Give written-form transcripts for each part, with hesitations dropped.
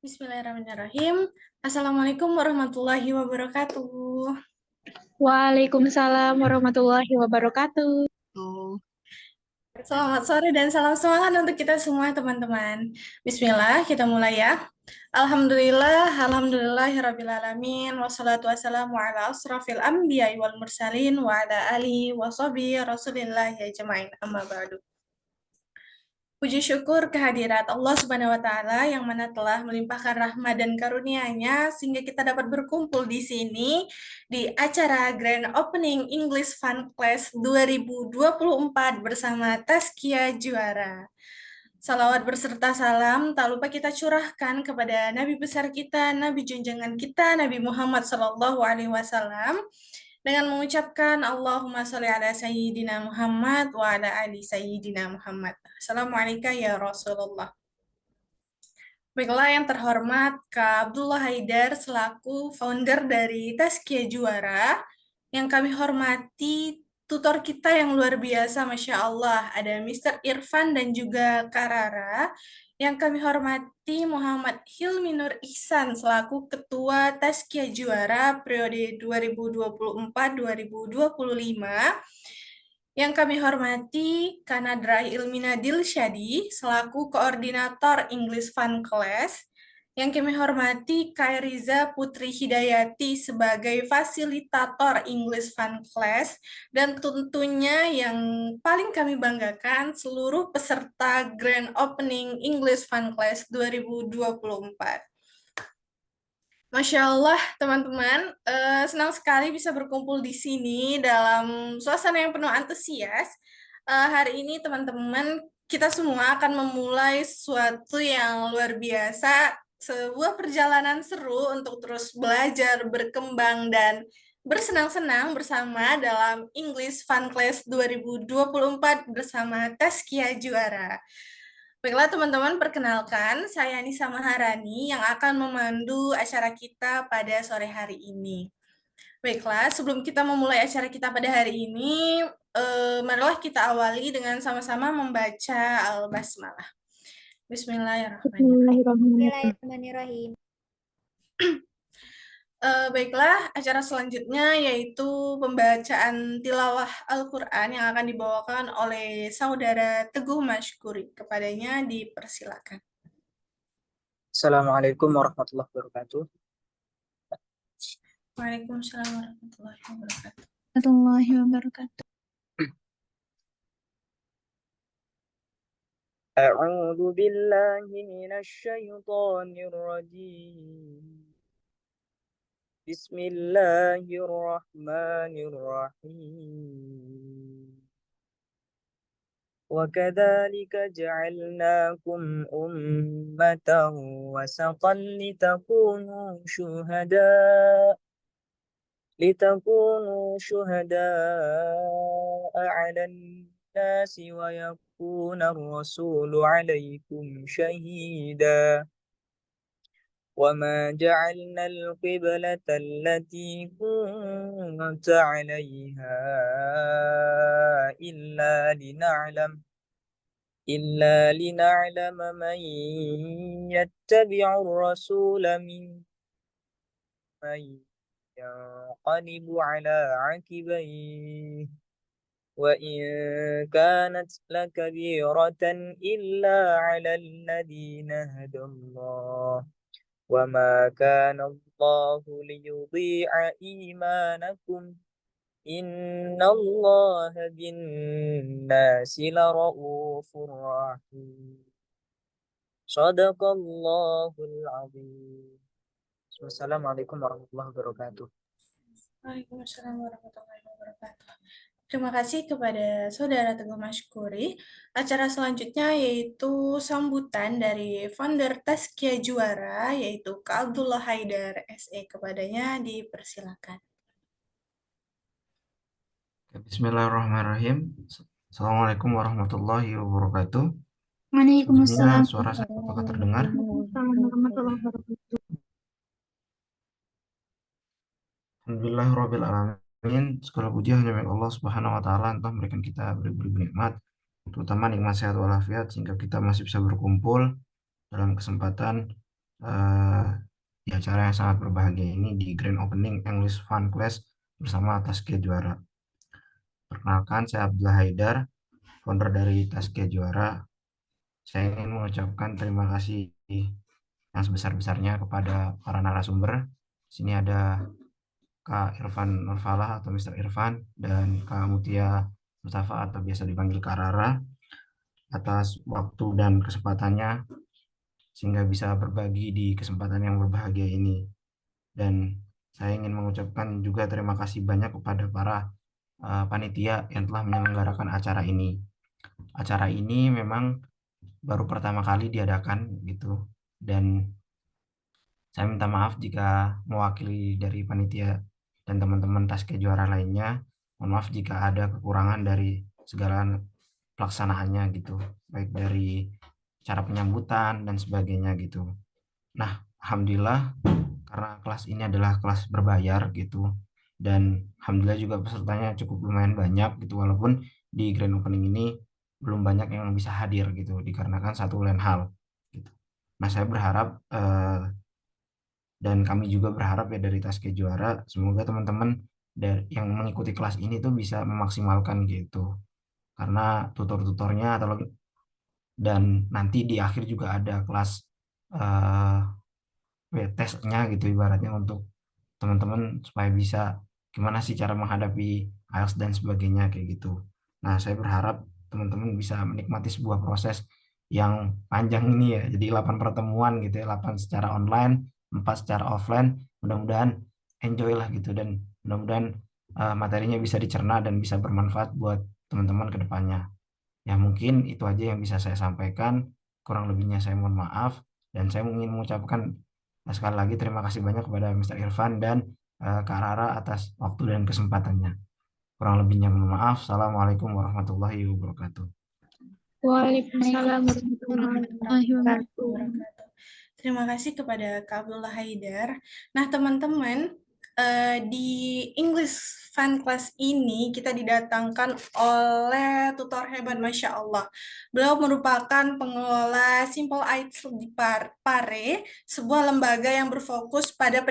Bismillahirrahmanirrahim. Assalamualaikum warahmatullahi wabarakatuh. Waalaikumsalam warahmatullahi wabarakatuh. Selamat sore dan salam semangat untuk kita semua teman-teman. Bismillah, kita mulai ya. Alhamdulillahirrabbilalamin. Wassalatu wassalamu ala asrafil anbiya wal mursalin wa ala alihi wa sahbihi rasulillah ya jama'in amma ba'du. Puji syukur kehadirat Allah Subhanahu wa Ta'ala yang mana telah melimpahkan rahmat dan karunia-Nya sehingga kita dapat berkumpul di sini di acara Grand Opening English Fun Class 2024 bersama Tazkia Juara. Salawat berserta salam tak lupa kita curahkan kepada Nabi besar kita, Nabi junjungan kita, Nabi Muhammad SAW dengan mengucapkan Allahumma sholli ala Sayyidina Muhammad wa ala ali Sayyidina Muhammad. Assalamualaikum ya Rasulullah. Baiklah yang terhormat Kak Abdullah Haidar selaku founder dari Tazkia Juara. Yang kami hormati tutor kita yang luar biasa, Masya Allah. Ada Mr. Irfan dan juga Kak Rara. Yang kami hormati Muhammad Hilmi Nur Ihsan selaku Ketua Tazkia Juara periode 2024-2025. Yang kami hormati Kanadra Ilmina Dilsyadi selaku Koordinator English Fun Class. Yang kami hormati Kairiza Putri Hidayati sebagai Fasilitator English Fun Class. Dan tentunya yang paling kami banggakan seluruh peserta Grand Opening English Fun Class 2024. Masya Allah, teman-teman, senang sekali bisa berkumpul di sini dalam suasana yang penuh antusias. Hari ini, teman-teman, kita semua akan memulai sesuatu yang luar biasa, sebuah perjalanan seru untuk terus belajar, berkembang, dan bersenang-senang bersama dalam English Fun Class 2024 bersama Tazkia Juara. Baiklah teman-teman, perkenalkan saya Nisa Maharani yang akan memandu acara kita pada sore hari ini. Baiklah, sebelum kita memulai acara kita pada hari ini, marilah kita awali dengan sama-sama membaca Al-Basmalah. Bismillahirrahmanirrahim. Bismillahirrahmanirrahim. Bismillahirrahmanirrahim. Baiklah, acara selanjutnya yaitu pembacaan tilawah Al-Quran yang akan dibawakan oleh Saudara Teguh Mashkuri. Kepadanya dipersilakan. Assalamualaikum warahmatullahi wabarakatuh. Waalaikumsalam warahmatullahi wabarakatuh. Warahmatullahi wabarakatuh. أعوذ بالله من الشيطان الرجيم. بسم الله الرحمن الرحيم. وكذلك جعلناكم أمة وسطا لتكونوا شهداء على الناس ويكون الرسول عليكم شهيدا. وما جعلنا القبلة التي كنت عليها إلا لنعلم من يتبع الرسول ممن ينقلب على عقبيه وإن كانت لكبيرة إلا على الذين هدى الله وما كان الله ليضيع إيمانكم إن الله بالناس لرؤوف رحيم. صدق الله العظيم. Wassalamualaikum warahmatullahi wabarakatuh. Waalaikumsalam warahmatullahi wabarakatuh. Terima kasih kepada Saudara Teguh Mashkuri. Acara selanjutnya yaitu sambutan dari founder Tazkia Juara, yaitu Kak Abdullah Haidar SE. Kepadanya dipersilakan. Bismillahirrahmanirrahim. Assalamualaikum warahmatullahi wabarakatuh. Waalaikumsalam Sebelumnya suara saya apakah terdengar? warahmatullahi wabarakatuh. Alhamdulillahirabbil alamin. Segala puji hanya milik Allah Subhanahu wa taala yang telah memberikan kita beribu-ribu nikmat, terutama nikmat sehat walafiat sehingga kita masih bisa berkumpul dalam kesempatan eh, di acara yang sangat berbahagia ini di Grand Opening English Fun Class bersama Taskia Juara. Perkenalkan, saya Abdullah Haidar, founder dari Taskia Juara. Saya ingin mengucapkan terima kasih yang sebesar-besarnya kepada para narasumber. Di sini ada Kak Irfan Nurfalah atau Mr. Irfan dan Kak Mutia Mustafa atau biasa dipanggil Kak Rara atas waktu dan kesempatannya sehingga bisa berbagi di kesempatan yang berbahagia ini. Dan saya ingin mengucapkan juga terima kasih banyak kepada para panitia yang telah menyelenggarakan acara ini. Acara ini memang baru pertama kali diadakan gitu, dan saya minta maaf jika mewakili dari panitia dan teman-teman Taskia Juara lainnya. Mohon maaf jika ada kekurangan dari segala pelaksanaannya gitu, baik dari cara penyambutan dan sebagainya gitu. Nah, alhamdulillah karena kelas ini adalah kelas berbayar gitu, dan alhamdulillah juga pesertanya cukup lumayan banyak gitu, walaupun di grand opening ini belum banyak yang bisa hadir gitu dikarenakan satu lain hal gitu. Nah, saya berharap dan kami juga berharap ya dari Taskia Juara, semoga teman-teman yang mengikuti kelas ini tuh bisa memaksimalkan gitu, karena tutor-tutornya atau dan nanti di akhir juga ada kelas tesnya gitu ibaratnya untuk teman-teman supaya bisa gimana sih cara menghadapi IELTS dan sebagainya kayak gitu. Nah, saya berharap teman-teman bisa menikmati sebuah proses yang panjang ini ya. Jadi 8 pertemuan gitu ya, 8 secara online, 4 secara offline. Mudah-mudahan enjoy lah gitu, dan mudah-mudahan materinya bisa dicerna dan bisa bermanfaat buat teman-teman ke depannya. Ya mungkin itu aja yang bisa saya sampaikan. Kurang lebihnya saya mohon maaf, dan saya ingin mengucapkan sekali lagi terima kasih banyak kepada Mr. Irfan dan Kak Rara atas waktu dan kesempatannya. Kurang lebihnya mohon maaf. Assalamualaikum warahmatullahi wabarakatuh. Waalaikumsalam warahmatullahi wabarakatuh. Wabarakatuh. Terima kasih kepada Kak Abdullah Haidar. Nah, teman-teman, di English Fun Class ini kita didatangkan oleh tutor hebat, Masya Allah. Beliau merupakan pengelola Simple IELTS di Pare, sebuah lembaga yang berfokus pada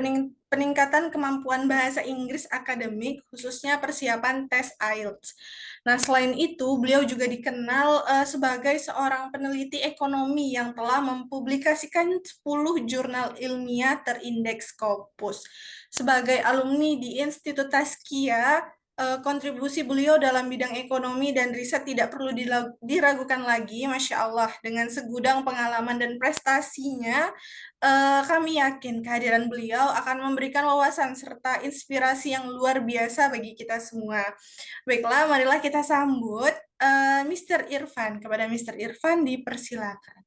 peningkatan kemampuan bahasa Inggris akademik, khususnya persiapan tes IELTS. Nah, selain itu, beliau juga dikenal sebagai seorang peneliti ekonomi yang telah mempublikasikan 10 jurnal ilmiah terindeks Scopus. Sebagai alumni di Institut Taskia, kontribusi beliau dalam bidang ekonomi dan riset tidak perlu diragukan lagi, Masya Allah. Dengan segudang pengalaman dan prestasinya, kami yakin kehadiran beliau akan memberikan wawasan serta inspirasi yang luar biasa bagi kita semua. Baiklah, marilah kita sambut Mr. Irfan. Kepada Mr. Irfan dipersilakan.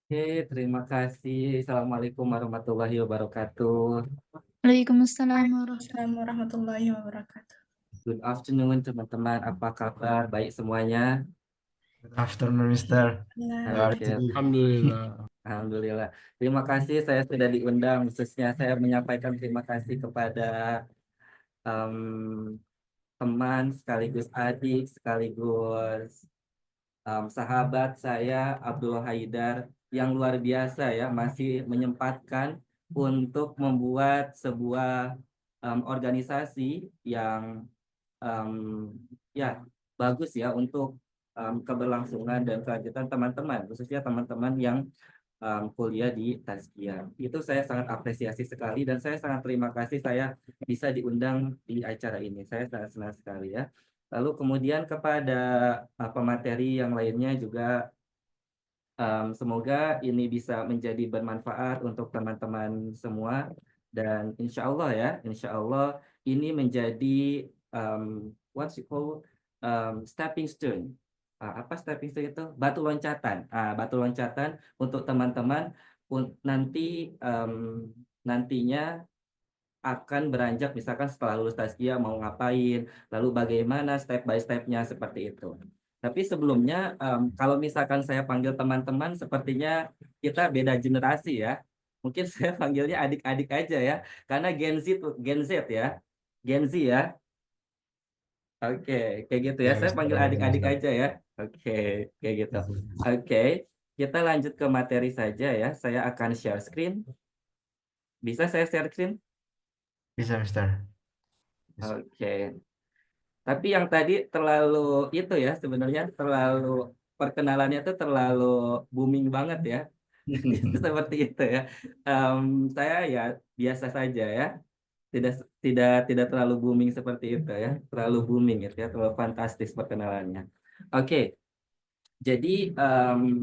Oke, terima kasih. Assalamualaikum warahmatullahi wabarakatuh. Waalaikumsalam warahmatullahi Assalamualaikum warahmatullahi wabarakatuh. Good afternoon, teman-teman. Apa kabar? Baik semuanya? Good afternoon, Mr. Nah, Oke, Alhamdulillah. Alhamdulillah. Terima kasih saya sudah diundang. Khususnya saya menyampaikan terima kasih kepada teman sekaligus adik sekaligus sahabat saya Abdullah Haidar yang luar biasa ya, masih menyempatkan untuk membuat sebuah organisasi yang ya bagus ya untuk keberlangsungan dan kelanjutan teman-teman, khususnya teman-teman yang kuliah di Taskia. Itu saya sangat apresiasi sekali, dan saya sangat terima kasih saya bisa diundang di acara ini. Saya sangat senang sekali ya. Lalu kemudian kepada pemateri yang lainnya juga semoga ini bisa menjadi bermanfaat untuk teman-teman semua, dan insya Allah ya, insya Allah ini menjadi what you call stepping stone. Apa stepping stone itu? Batu loncatan. Batu loncatan untuk teman-teman nanti nantinya akan beranjak, misalkan setelah lulus Taskia mau ngapain, lalu bagaimana step by step-nya seperti itu. Tapi sebelumnya, kalau misalkan saya panggil teman-teman, sepertinya kita beda generasi ya. Mungkin saya panggilnya adik-adik aja ya, karena Gen Z ya, Gen Z ya. Oke, kayak gitu ya. Saya panggil adik-adik aja ya. Oke, kayak gitu. Oke. kita lanjut ke materi saja ya. Saya akan share screen. Bisa saya share screen? Bisa, Mister. Bisa. Oke. Tapi yang tadi terlalu itu ya, sebenarnya terlalu perkenalannya tuh terlalu booming banget ya. Itu seperti itu ya. Saya ya biasa saja ya. Tidak tidak terlalu booming seperti itu ya. Terlalu booming gitu ya, terlalu fantastis perkenalannya. Oke. Jadi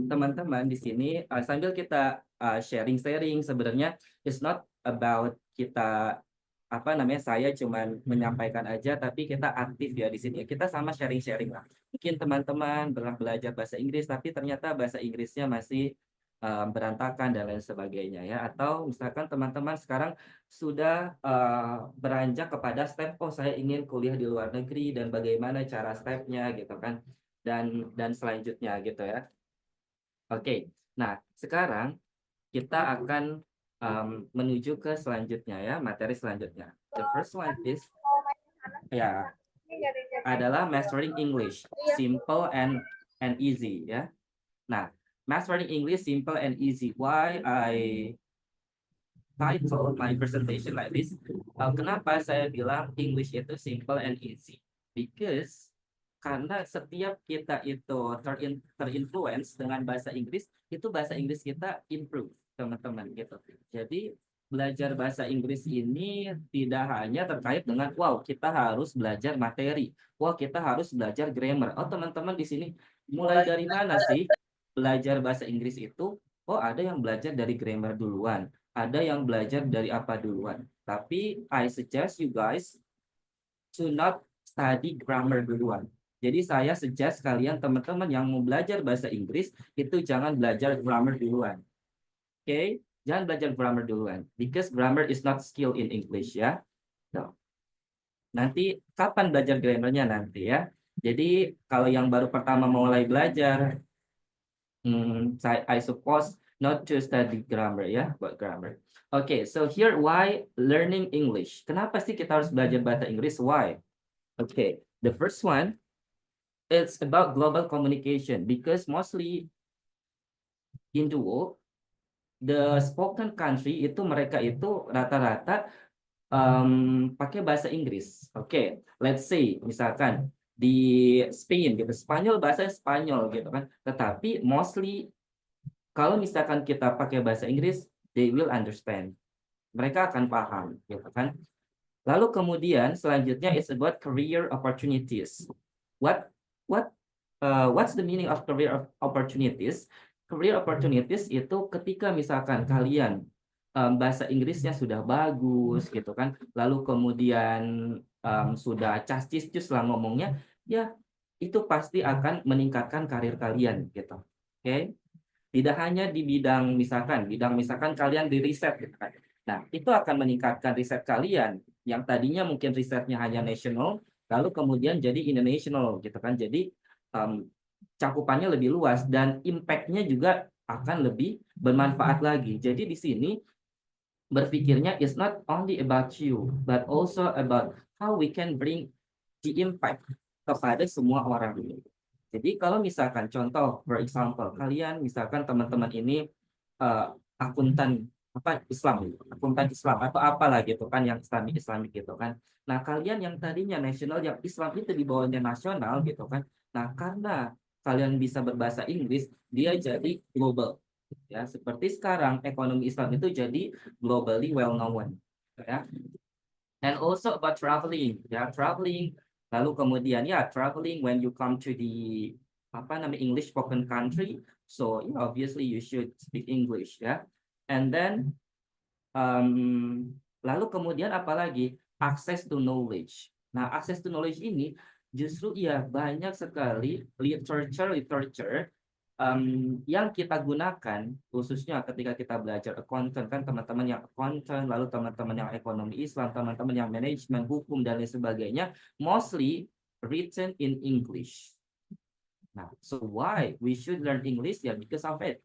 teman-teman di sini sambil kita sharing-sharing sebenarnya it's not about kita apa namanya saya cuman menyampaikan aja tapi kita aktif ya di sini. Kita sama sharing-sharing lah. Mungkin teman-teman pernah belajar bahasa Inggris tapi ternyata bahasa Inggrisnya masih berantakan dan lain sebagainya ya. Atau misalkan teman-teman sekarang sudah beranjak kepada step oh saya ingin kuliah di luar negeri dan bagaimana cara stepnya gitu kan dan selanjutnya gitu ya. Oke, nah sekarang kita akan menuju ke selanjutnya ya, materi selanjutnya. The first one is ya adalah mastering English, simple and easy ya. Nah, mastering English simple and easy. Why I title my presentation like this? Kenapa saya bilang English itu simple and easy? Because karena setiap kita itu terinfluence dengan bahasa Inggris, itu bahasa Inggris kita improve, teman-teman gitu. Jadi belajar bahasa Inggris ini tidak hanya terkait dengan wow kita harus belajar materi, wow kita harus belajar grammar. Oh teman-teman di sini mulai dari mana sih belajar bahasa Inggris itu? Oh ada yang belajar dari grammar duluan, ada yang belajar dari apa duluan. Tapi I suggest you guys to not study grammar duluan. Jadi saya suggest kalian teman-teman yang mau belajar bahasa Inggris itu jangan belajar grammar duluan. Oke? Jangan belajar grammar duluan because grammar is not skill in English ya. So, nanti kapan belajar grammarnya nanti ya. Jadi kalau yang baru pertama mulai belajar I suppose not to study grammar ya, buat grammar. Okay, so here why learning English. Kenapa sih kita harus belajar bahasa Inggris? Why? Okay, the first one it's about global communication because mostly in the world the spoken country itu mereka itu rata-rata pakai bahasa Inggris. Oke, let's say misalkan di Spain gitu, Spanyol bahasa Spanyol gitu kan. Tetapi mostly kalau misalkan kita pakai bahasa Inggris, they will understand. Mereka akan paham gitu kan. Lalu kemudian selanjutnya it's about career opportunities. What's the meaning of career opportunities? Career opportunities itu ketika misalkan kalian bahasa Inggrisnya sudah bagus gitu kan, lalu kemudian sudah castis-cus lah ngomongnya, ya itu pasti akan meningkatkan karir kalian gitu. Oke? Tidak hanya di bidang misalkan kalian di riset gitu kan. Nah, itu akan meningkatkan riset kalian yang tadinya mungkin risetnya hanya national, lalu kemudian jadi international gitu kan. Jadi cakupannya lebih luas dan impact-nya juga akan lebih bermanfaat lagi. Jadi di sini berpikirnya is not only about you, but also about how we can bring the impact kepada semua orang ini. Jadi kalau misalkan contoh, for example, kalian misalkan teman-teman ini akuntan akuntan Islam atau apalah gitu kan yang Islamik gitu kan. Nah, kalian yang tadinya nasional yang Islam itu di bawahnya nasional gitu kan. Nah, karena kalian bisa berbahasa Inggris, dia jadi global. Ya, seperti sekarang ekonomi Islam itu jadi globally well known, ya. And also about traveling, ya, traveling. Lalu kemudian ya, traveling when you come to the English spoken country, so obviously you should speak English, ya. And then lalu kemudian apalagi access to knowledge. Nah, access to knowledge ini justru ya banyak sekali literature yang kita gunakan khususnya ketika kita belajar accountant kan teman-teman yang accountant, lalu teman-teman yang ekonomi Islam, teman-teman yang manajemen, hukum dan lain sebagainya, mostly written in English. Nah, so why we should learn English ya because of it.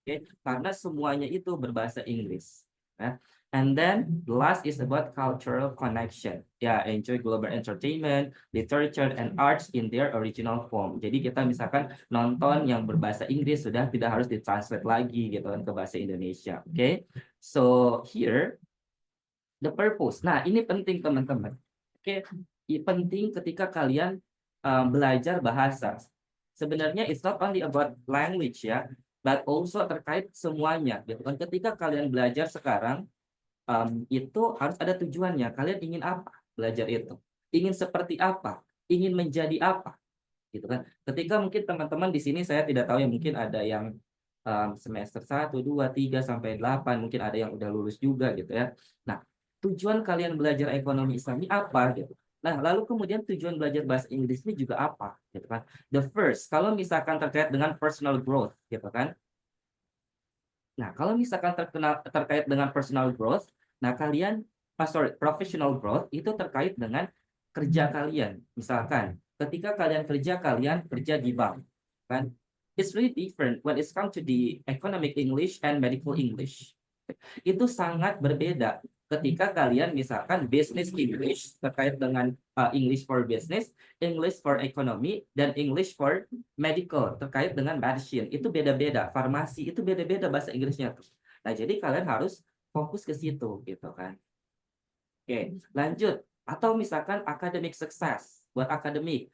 Okay? Karena semuanya itu berbahasa Inggris. Ya. And then the last is about cultural connection. Ya, enjoy global entertainment, literature, and arts in their original form. Jadi kita misalkan nonton yang berbahasa Inggris sudah tidak harus ditranslate lagi gitu kan ke bahasa Indonesia. Oke, so here the purpose. Nah, ini penting teman-teman. Oke, penting ketika kalian belajar bahasa. Sebenarnya it's not only about language ya, but also terkait semuanya. Gitu kan. Ketika kalian belajar sekarang, itu harus ada tujuannya. Kalian ingin apa belajar itu? Ingin seperti apa? Ingin menjadi apa? Gitu kan. Ketika mungkin teman-teman di sini saya tidak tahu ya, mungkin ada yang semester 1, 2, 3 sampai 8, mungkin ada yang udah lulus juga gitu ya. Nah, tujuan kalian belajar ekonomi Islami apa gitu. Nah, lalu kemudian tujuan belajar bahasa Inggris ini juga apa gitu kan. The first, kalau misalkan terkait dengan personal growth gitu kan. Nah, kalau misalkan terkait dengan personal growth, nah kalian, professional growth itu terkait dengan kerja kalian. Misalkan, ketika kalian kerja di bank, kan? It's really different when it's come to the economic English and medical English. Itu sangat berbeda ketika kalian misalkan business English terkait dengan English for business, English for economy, dan English for medical terkait dengan medicine. Itu beda-beda. Farmasi itu beda-beda bahasa Inggrisnya tuh. Nah, jadi kalian harus fokus ke situ gitu kan. Oke, lanjut. Atau misalkan academic success. Buat akademik.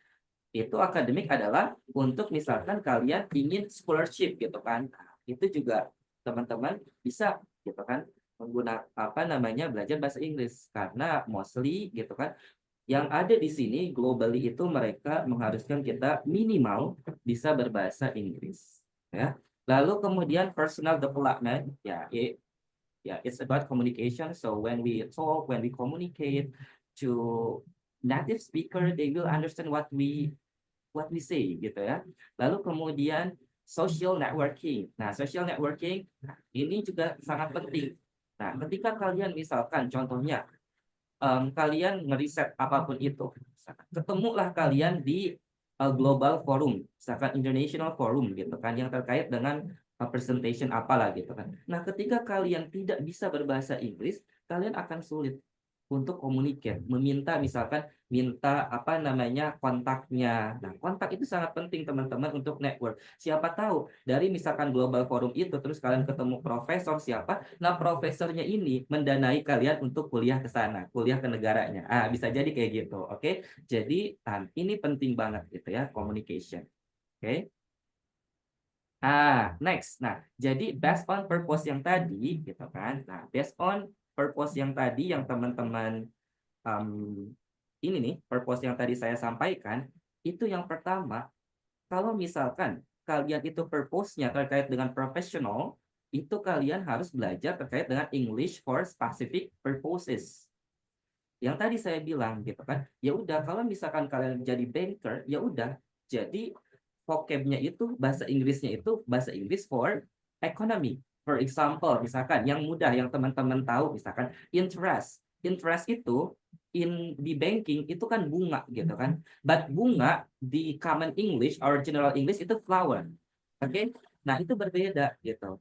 Itu akademik adalah untuk misalkan kalian ingin scholarship gitu kan. Nah, itu juga teman-teman bisa gitu kan menggunakan belajar bahasa Inggris, karena mostly gitu kan yang ada di sini globally itu mereka mengharuskan kita minimal bisa berbahasa Inggris ya. Lalu kemudian personal development ya, it's about communication. So when we talk, when we communicate to native speaker, they will understand what we say gitu ya. Lalu kemudian social networking. Nah, social networking ini juga sangat penting. Nah, ketika kalian misalkan contohnya kalian ngeriset apapun itu, ketemulah kalian di global forum, misalkan international forum gitu kan, yang terkait dengan presentation apalah gitu kan. Nah, ketika kalian tidak bisa berbahasa Inggris, kalian akan sulit untuk komunikasi, minta kontaknya. Nah, kontak itu sangat penting teman-teman untuk network. Siapa tahu dari misalkan global forum itu terus kalian ketemu profesor siapa, nah profesornya ini mendanai kalian untuk kuliah ke sana, kuliah ke negaranya. Bisa jadi kayak gitu. Oke. Jadi ini penting banget gitu ya, communication. Oke. Next. Nah, jadi based on purpose yang tadi gitu kan. Nah, based on purpose yang tadi yang teman-teman ini nih, purpose yang tadi saya sampaikan, itu yang pertama, kalau misalkan kalian itu purpose-nya terkait dengan professional, itu kalian harus belajar terkait dengan English for specific purposes. Yang tadi saya bilang gitu kan, ya udah kalau misalkan kalian jadi banker, ya udah jadi vocabnya itu bahasa Inggrisnya itu bahasa Inggris for economy. For example, misalkan yang mudah yang teman-teman tahu, misalkan interest. Interest itu di banking itu kan bunga gitu kan. But bunga di common English or general English itu flower. Oke? Nah, itu berbeda gitu.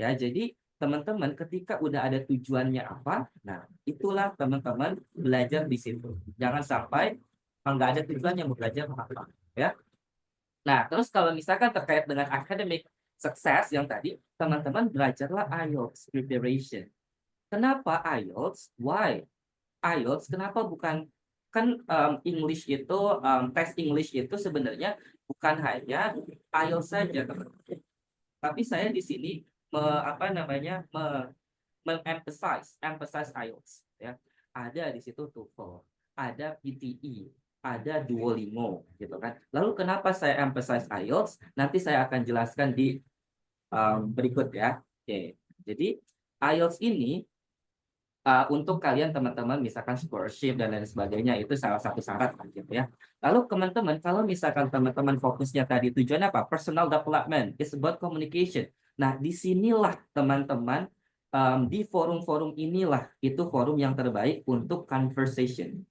Ya, jadi teman-teman ketika udah ada tujuannya apa, nah itulah teman-teman belajar di situ. Jangan sampai nggak ada tujuannya mau belajar apa, ya. Nah, terus kalau misalkan terkait dengan academic success yang tadi, teman-teman belajarlah IELTS preparation. Kenapa IELTS? Why? IELTS kenapa bukan kan English itu tes English itu sebenarnya bukan hanya IELTS saja, teman-teman. Tapi saya di sini emphasize IELTS ya. Ada di situ TOEFL, ada PTE, ada Duolingo gitu kan. Lalu kenapa saya emphasize IELTS? Nanti saya akan jelaskan di berikut ya. Oke. Jadi IELTS ini untuk kalian teman-teman misalkan scholarship dan lain sebagainya itu salah satu syarat gitu ya. Lalu teman-teman kalau misalkan teman-teman fokusnya tadi tujuan apa? Personal development, it's about communication. Nah, disinilah teman-teman di forum-forum inilah itu forum yang terbaik untuk conversation.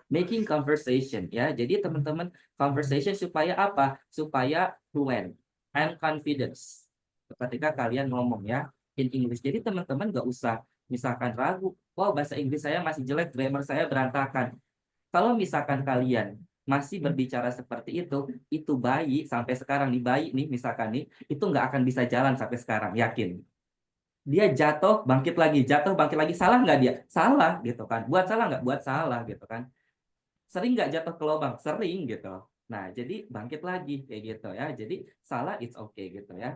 Making conversation ya. Jadi teman-teman conversation supaya apa? Supaya fluent and confidence ketika kalian ngomong ya in English. Jadi teman-teman nggak usah misalkan ragu, wow bahasa Inggris saya masih jelek, grammar saya berantakan. Kalau misalkan kalian masih berbicara seperti itu bayi sampai sekarang nih, bayi nih misalkan nih, itu nggak akan bisa jalan sampai sekarang, yakin. Dia jatuh, bangkit lagi, salah nggak dia? Salah gitu kan. Buat salah nggak? Buat salah gitu kan. Sering nggak jatuh ke lubang? Sering gitu. Nah, jadi bangkit lagi kayak gitu ya. Jadi salah it's okay gitu ya.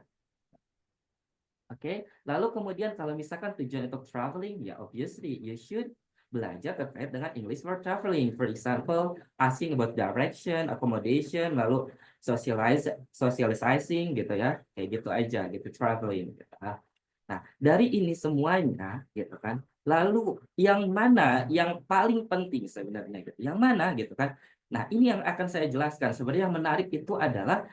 Oke, lalu kemudian kalau misalkan tujuan untuk traveling, ya obviously you should belajar terkait dengan English for traveling. For example, asking about direction, accommodation, lalu socializing gitu ya, kayak gitu aja gitu traveling. Gitu. Nah, dari ini semuanya gitu kan, lalu yang mana yang paling penting sebenarnya gitu, yang mana gitu kan. Nah, ini yang akan saya jelaskan. Sebenarnya yang menarik itu adalah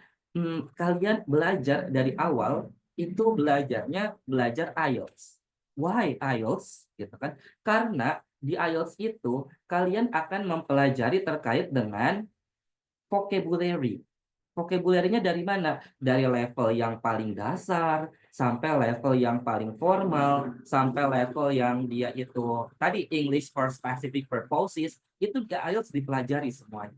kalian belajar dari awal itu belajar IELTS. Why IELTS gitu kan? Karena di IELTS itu kalian akan mempelajari terkait dengan vocabulary. Vocabulary-nya dari mana? Dari level yang paling dasar sampai level yang paling formal, sampai level yang dia itu tadi English for specific purposes, itu di IELTS dipelajari semuanya.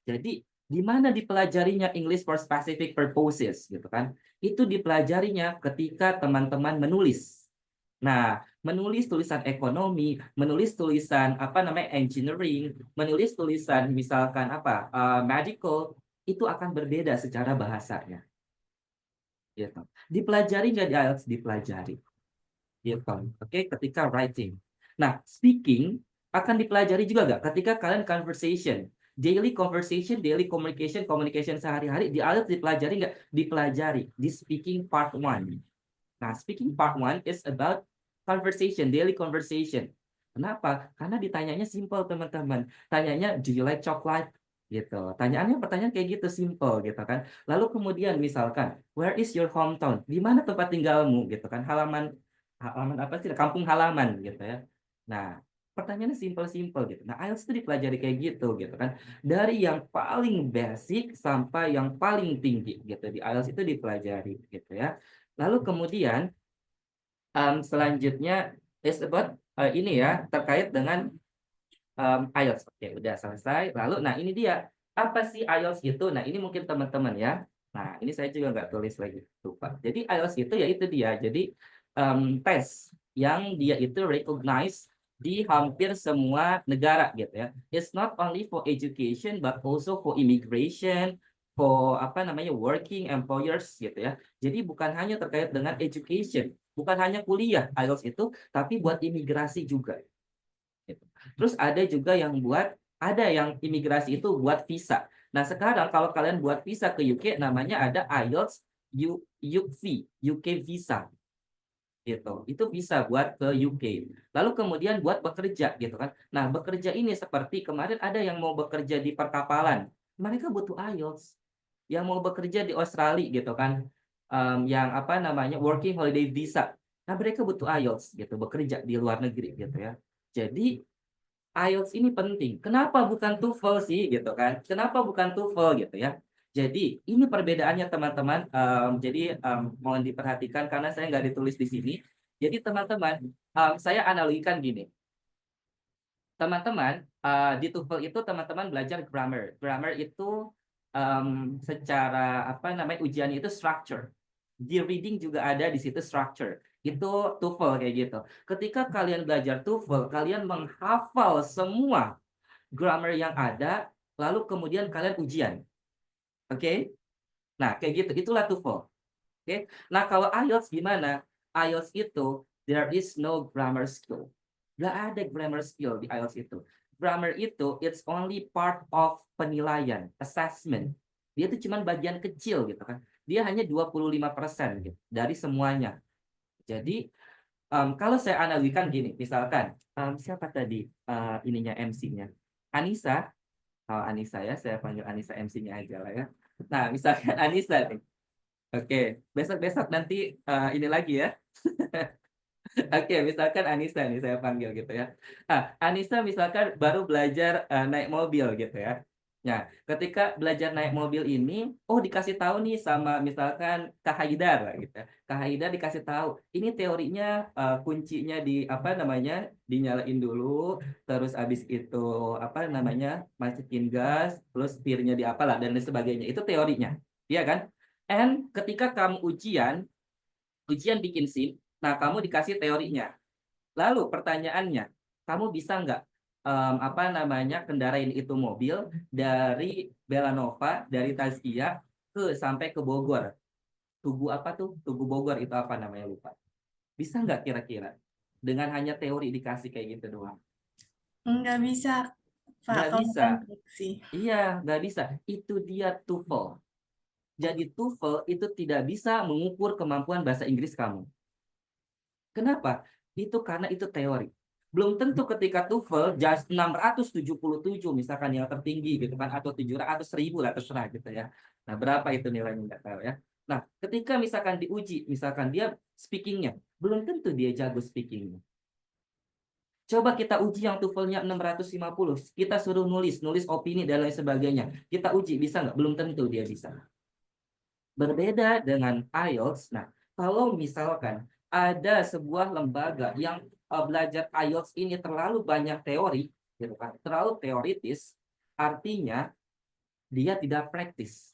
Jadi di mana dipelajarinya English for specific purposes gitu kan? Itu dipelajarinya ketika teman-teman menulis. Nah, menulis tulisan ekonomi, menulis tulisan apa namanya engineering, menulis tulisan misalkan apa medical, itu akan berbeda secara bahasanya. Gitu. Dipelajari nggak di IELTS? Dipelajari. Gitu. Oke, ketika writing. Nah, speaking akan dipelajari juga nggak ketika kalian conversation. Daily conversation, daily communication, communication sehari-hari di IELTS dipelajari nggak? Dipelajari di speaking part 1. Nah, speaking part 1 is about conversation, daily conversation. Kenapa? Karena ditanyanya simple, teman-teman. Tanyanya, do you like chocolate? Gitu. Pertanyaan kayak gitu, simple gitu kan. Lalu kemudian misalkan, where is your hometown? Di mana tempat tinggalmu? Gitu kan. Halaman apa sih? Kampung halaman gitu ya. Nah, pertanyaannya simple-simple gitu. Nah, IELTS itu dipelajari kayak gitu kan. Dari yang paling basic sampai yang paling tinggi gitu. Di IELTS itu dipelajari gitu ya. Lalu kemudian selanjutnya is about ini ya terkait dengan IELTS. Oke, udah selesai. Lalu, nah ini dia apa sih IELTS itu? Nah ini mungkin teman-teman ya. Nah ini saya juga nggak tulis lagi, lupa. Jadi IELTS itu ya itu dia. Jadi tes yang dia itu recognize di hampir semua negara gitu ya. It's not only for education but also for immigration, for apa namanya working employers gitu ya. Jadi bukan hanya terkait dengan education, bukan hanya kuliah IELTS itu, tapi buat imigrasi juga. Gitu. Terus ada juga yang ada yang imigrasi itu buat visa. Nah sekarang kalau kalian buat visa ke UK namanya ada IELTS UK visa gitu. Itu bisa buat ke UK. Lalu kemudian buat bekerja gitu kan. Nah bekerja ini seperti kemarin ada yang mau bekerja di perkapalan, mereka butuh IELTS. Yang mau bekerja di Australia gitu kan, yang apa namanya working holiday visa. Nah mereka butuh IELTS gitu, bekerja di luar negeri gitu ya. Jadi IELTS ini penting. Kenapa bukan TOEFL sih gitu kan? Kenapa bukan TOEFL gitu ya? Jadi ini perbedaannya teman-teman. Jadi mohon diperhatikan karena saya nggak ditulis di sini. Jadi teman-teman, saya analogikan gini. Teman-teman di TOEFL itu teman-teman belajar grammar. Grammar itu secara apa namanya ujiannya itu structure. Di reading juga ada di situ structure. Itu TOEFL kayak gitu. Ketika kalian belajar TOEFL, kalian menghafal semua grammar yang ada, lalu kemudian kalian ujian. Oke? Nah, kayak gitu. Itulah TOEFL. Oke? Nah, kalau IELTS gimana? IELTS itu there is no grammar skill. Nggak ada grammar skill di IELTS itu. Grammar itu it's only part of penilaian, assessment. Dia itu cuma bagian kecil gitu kan. Dia hanya 25% gitu dari semuanya. Jadi kalau saya analogikan gini, misalkan siapa tadi ininya MC-nya? Anissa. Oh, Anissa ya, saya panggil Anissa MC-nya aja lah ya. Nah, misalkan Anissa nih. Oke, besok-besok nanti ini lagi ya. Oke, misalkan Anissa nih saya panggil gitu ya. Anissa misalkan baru belajar naik mobil gitu ya. Nah, ketika belajar naik mobil ini, oh dikasih tahu nih sama misalkan Kak Haidar gitu. Kak Haidar dikasih tahu, ini teorinya kuncinya di apa namanya? Dinyalain dulu, terus abis itu apa namanya? Masukin gas, terus setirnya di apalah dan lain sebagainya. Itu teorinya. Iya kan? And ketika kamu ujian bikin SIM, nah kamu dikasih teorinya. Lalu pertanyaannya, kamu bisa nggak apa namanya kendarain itu mobil dari Belanova, dari Tazkia sampai ke Bogor? Tugu apa tuh? Tugu Bogor itu apa namanya lupa. Bisa nggak kira-kira? Dengan hanya teori dikasih kayak gitu doang. Nggak bisa, Pak, Nggak kalau bisa. konstruksi. Iya, nggak bisa. Itu dia TOEFL. Jadi TOEFL itu tidak bisa mengukur kemampuan bahasa Inggris kamu. Kenapa? Itu karena itu teori. Belum tentu ketika TOEFL just 677 misalkan yang tertinggi gitu kan atau 700.000 lah terserah gitu ya. Nah, berapa itu nilainya nggak tahu ya. Nah, ketika misalkan diuji, misalkan dia speakingnya, belum tentu dia jago speakingnya. Coba kita uji yang TOEFL-nya 650, kita suruh nulis opini dan lain sebagainya. Kita uji bisa nggak? Belum tentu dia bisa. Berbeda dengan IELTS. Nah, kalau misalkan ada sebuah lembaga yang belajar IELTS ini terlalu banyak teori, gitu kan, terlalu teoritis, artinya dia tidak praktis.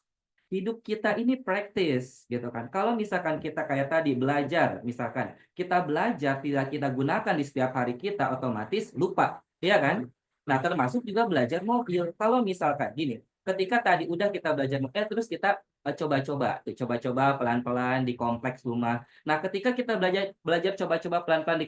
Hidup kita ini praktis, gitu kan. Kalau misalkan kita kayak tadi belajar, misalkan kita belajar tidak kita gunakan di setiap hari kita, otomatis lupa, ya kan? Nah, termasuk juga belajar mobil. Kalau misalkan gini, ketika tadi udah kita belajar mobil, terus kita coba-coba pelan-pelan di kompleks rumah. Nah, ketika kita belajar coba-coba pelan-pelan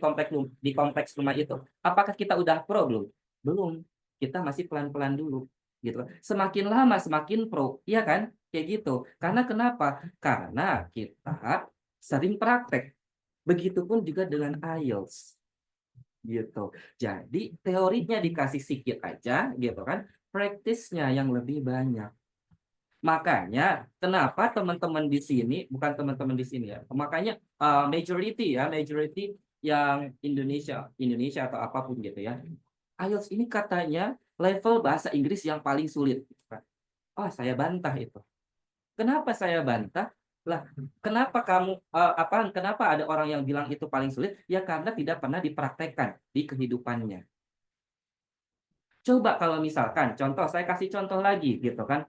di kompleks rumah itu, apakah kita udah pro belum? Belum. Kita masih pelan-pelan dulu, gitu. Semakin lama semakin pro, iya kan? Kayak gitu. Karena kenapa? Karena kita sering praktek. Begitupun juga dengan IELTS, gitu. Jadi teorinya dikasih sedikit aja, gitu kan? Praktisnya yang lebih banyak. Makanya kenapa teman-teman di sini, bukan teman-teman di sini ya, makanya majority yang Indonesia atau apapun gitu ya, IELTS ini katanya level bahasa Inggris yang paling sulit. Oh, saya bantah itu. Kenapa saya bantah? Lah, kenapa ada orang yang bilang itu paling sulit? Ya karena tidak pernah dipraktekkan di kehidupannya. Coba kalau misalkan, saya kasih contoh lagi gitu kan.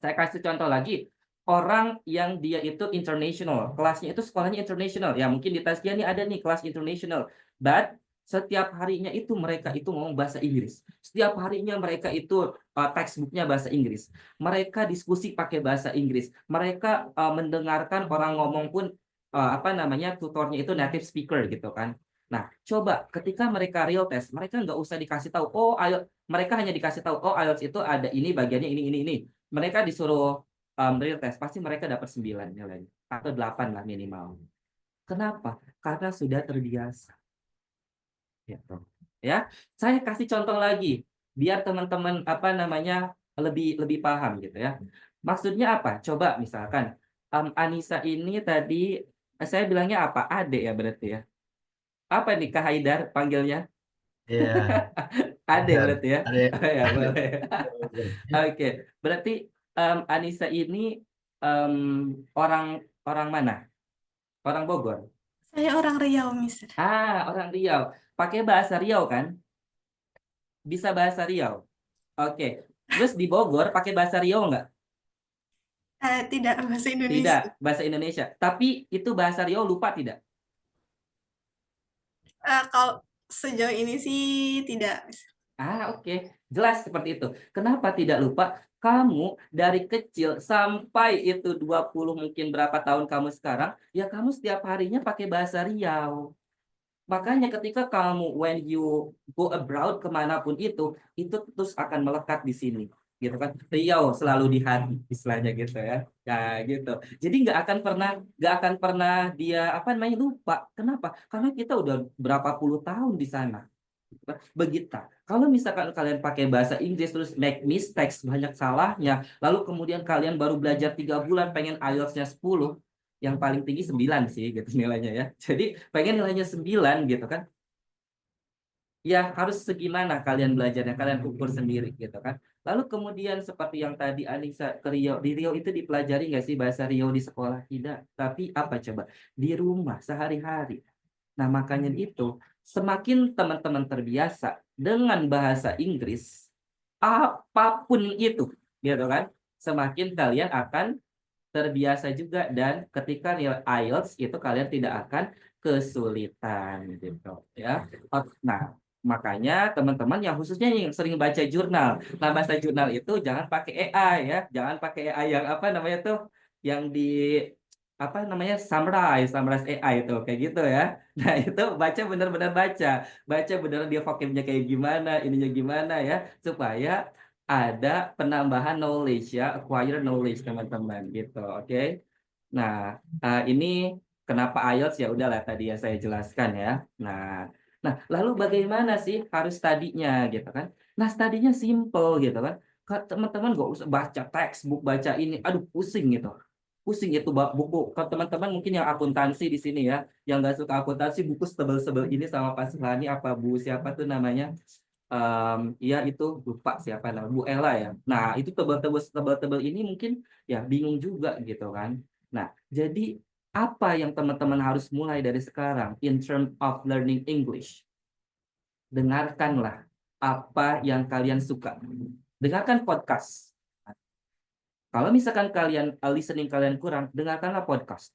Saya kasih contoh lagi, orang yang dia itu international, kelasnya itu sekolahnya international. Ya mungkin di Taskia nih ada nih kelas international. But setiap harinya itu mereka itu ngomong bahasa Inggris. Setiap harinya mereka itu textbooknya bahasa Inggris. Mereka diskusi pakai bahasa Inggris. Mereka mendengarkan orang ngomong pun tutornya itu native speaker gitu kan. Nah, coba ketika mereka real test, mereka nggak usah dikasih tahu, mereka hanya dikasih tahu, IELTS itu ada ini bagiannya ini. Mereka disuruh real test, pasti mereka dapat 9 nilainya atau 8 lah minimal. Kenapa? Karena sudah terbiasa. Gitu. Ya, saya kasih contoh lagi biar teman-teman lebih paham gitu ya. Maksudnya apa? Coba misalkan Anissa ini tadi saya bilangnya apa? Ade ya berarti ya. Apa nih Kak Haidar panggilnya? Iya, Ade benar. berarti ya. Ada. Ya boleh. Oke, berarti Anissa ini orang orang mana? Orang Bogor. Saya orang Riau, Mister. Orang Riau. Pakai bahasa Riau kan? Bisa bahasa Riau. Oke. Terus di Bogor pakai bahasa Riau nggak? Tidak, bahasa Tidak, Indonesia. bahasa Indonesia. Tapi itu bahasa Riau lupa tidak? Kalau sejauh ini sih tidak, Mister. Oke. Jelas seperti itu. Kenapa tidak lupa? Kamu dari kecil sampai itu 20 mungkin berapa tahun kamu sekarang, ya kamu setiap harinya pakai bahasa Riau. Makanya ketika kamu when you go abroad kemanapun itu terus akan melekat di sini, gitu kan? Riau selalu di hati, istilahnya gitu ya. Ya gitu. Jadi nggak akan pernah dia lupa. Kenapa? Karena kita udah berapa puluh tahun di sana. Begitu. Kalau misalkan kalian pakai bahasa Inggris terus make mistakes banyak salahnya, lalu kemudian kalian baru belajar 3 bulan pengen IELTS-nya 10, yang paling tinggi 9 sih gitu nilainya ya. Jadi pengen nilainya 9 gitu kan. ya harus segimana kalian belajarnya, kalian ukur sendiri gitu kan. Lalu kemudian seperti yang tadi Anissa ke Rio, di Rio itu dipelajari nggak sih bahasa Rio di sekolah? Tidak, tapi apa coba? Di rumah sehari-hari. Nah, makanya itu semakin teman-teman terbiasa dengan bahasa Inggris, apapun itu, gitu kan, semakin kalian akan terbiasa juga dan ketika nilai IELTS itu kalian tidak akan kesulitan gitu ya. Nah, makanya teman-teman yang khususnya yang sering baca jurnal. Nah, baca jurnal itu jangan pakai AI ya, jangan pakai AI yang apa namanya tuh yang di apa namanya summarize AI itu kayak gitu ya. Nah, itu baca benar-benar baca benar dia vocabnya kayak gimana, ininya gimana ya, supaya ada penambahan knowledge ya, acquire knowledge teman-teman gitu, oke? Nah, ini kenapa IELTS ya udahlah tadi ya saya jelaskan ya. Nah, lalu bagaimana sih harus studinya gitu kan? Nah, studinya simple gitu kan. Teman-teman gak usah baca textbook, baca ini, aduh pusing gitu. Pusing itu buku. Kalau teman-teman mungkin yang akuntansi di sini ya, yang nggak suka akuntansi buku sebel-sebel ini sama Pak Suhani apa Bu siapa tuh namanya? Ya itu lupa siapa namanya Bu Ella ya. Nah itu tebel-tebel ini mungkin ya bingung juga gitu kan. Nah jadi apa yang teman-teman harus mulai dari sekarang in term of learning English? Dengarkanlah apa yang kalian suka. Dengarkan podcast. Kalau misalkan kalian listening kalian kurang, dengarkanlah podcast.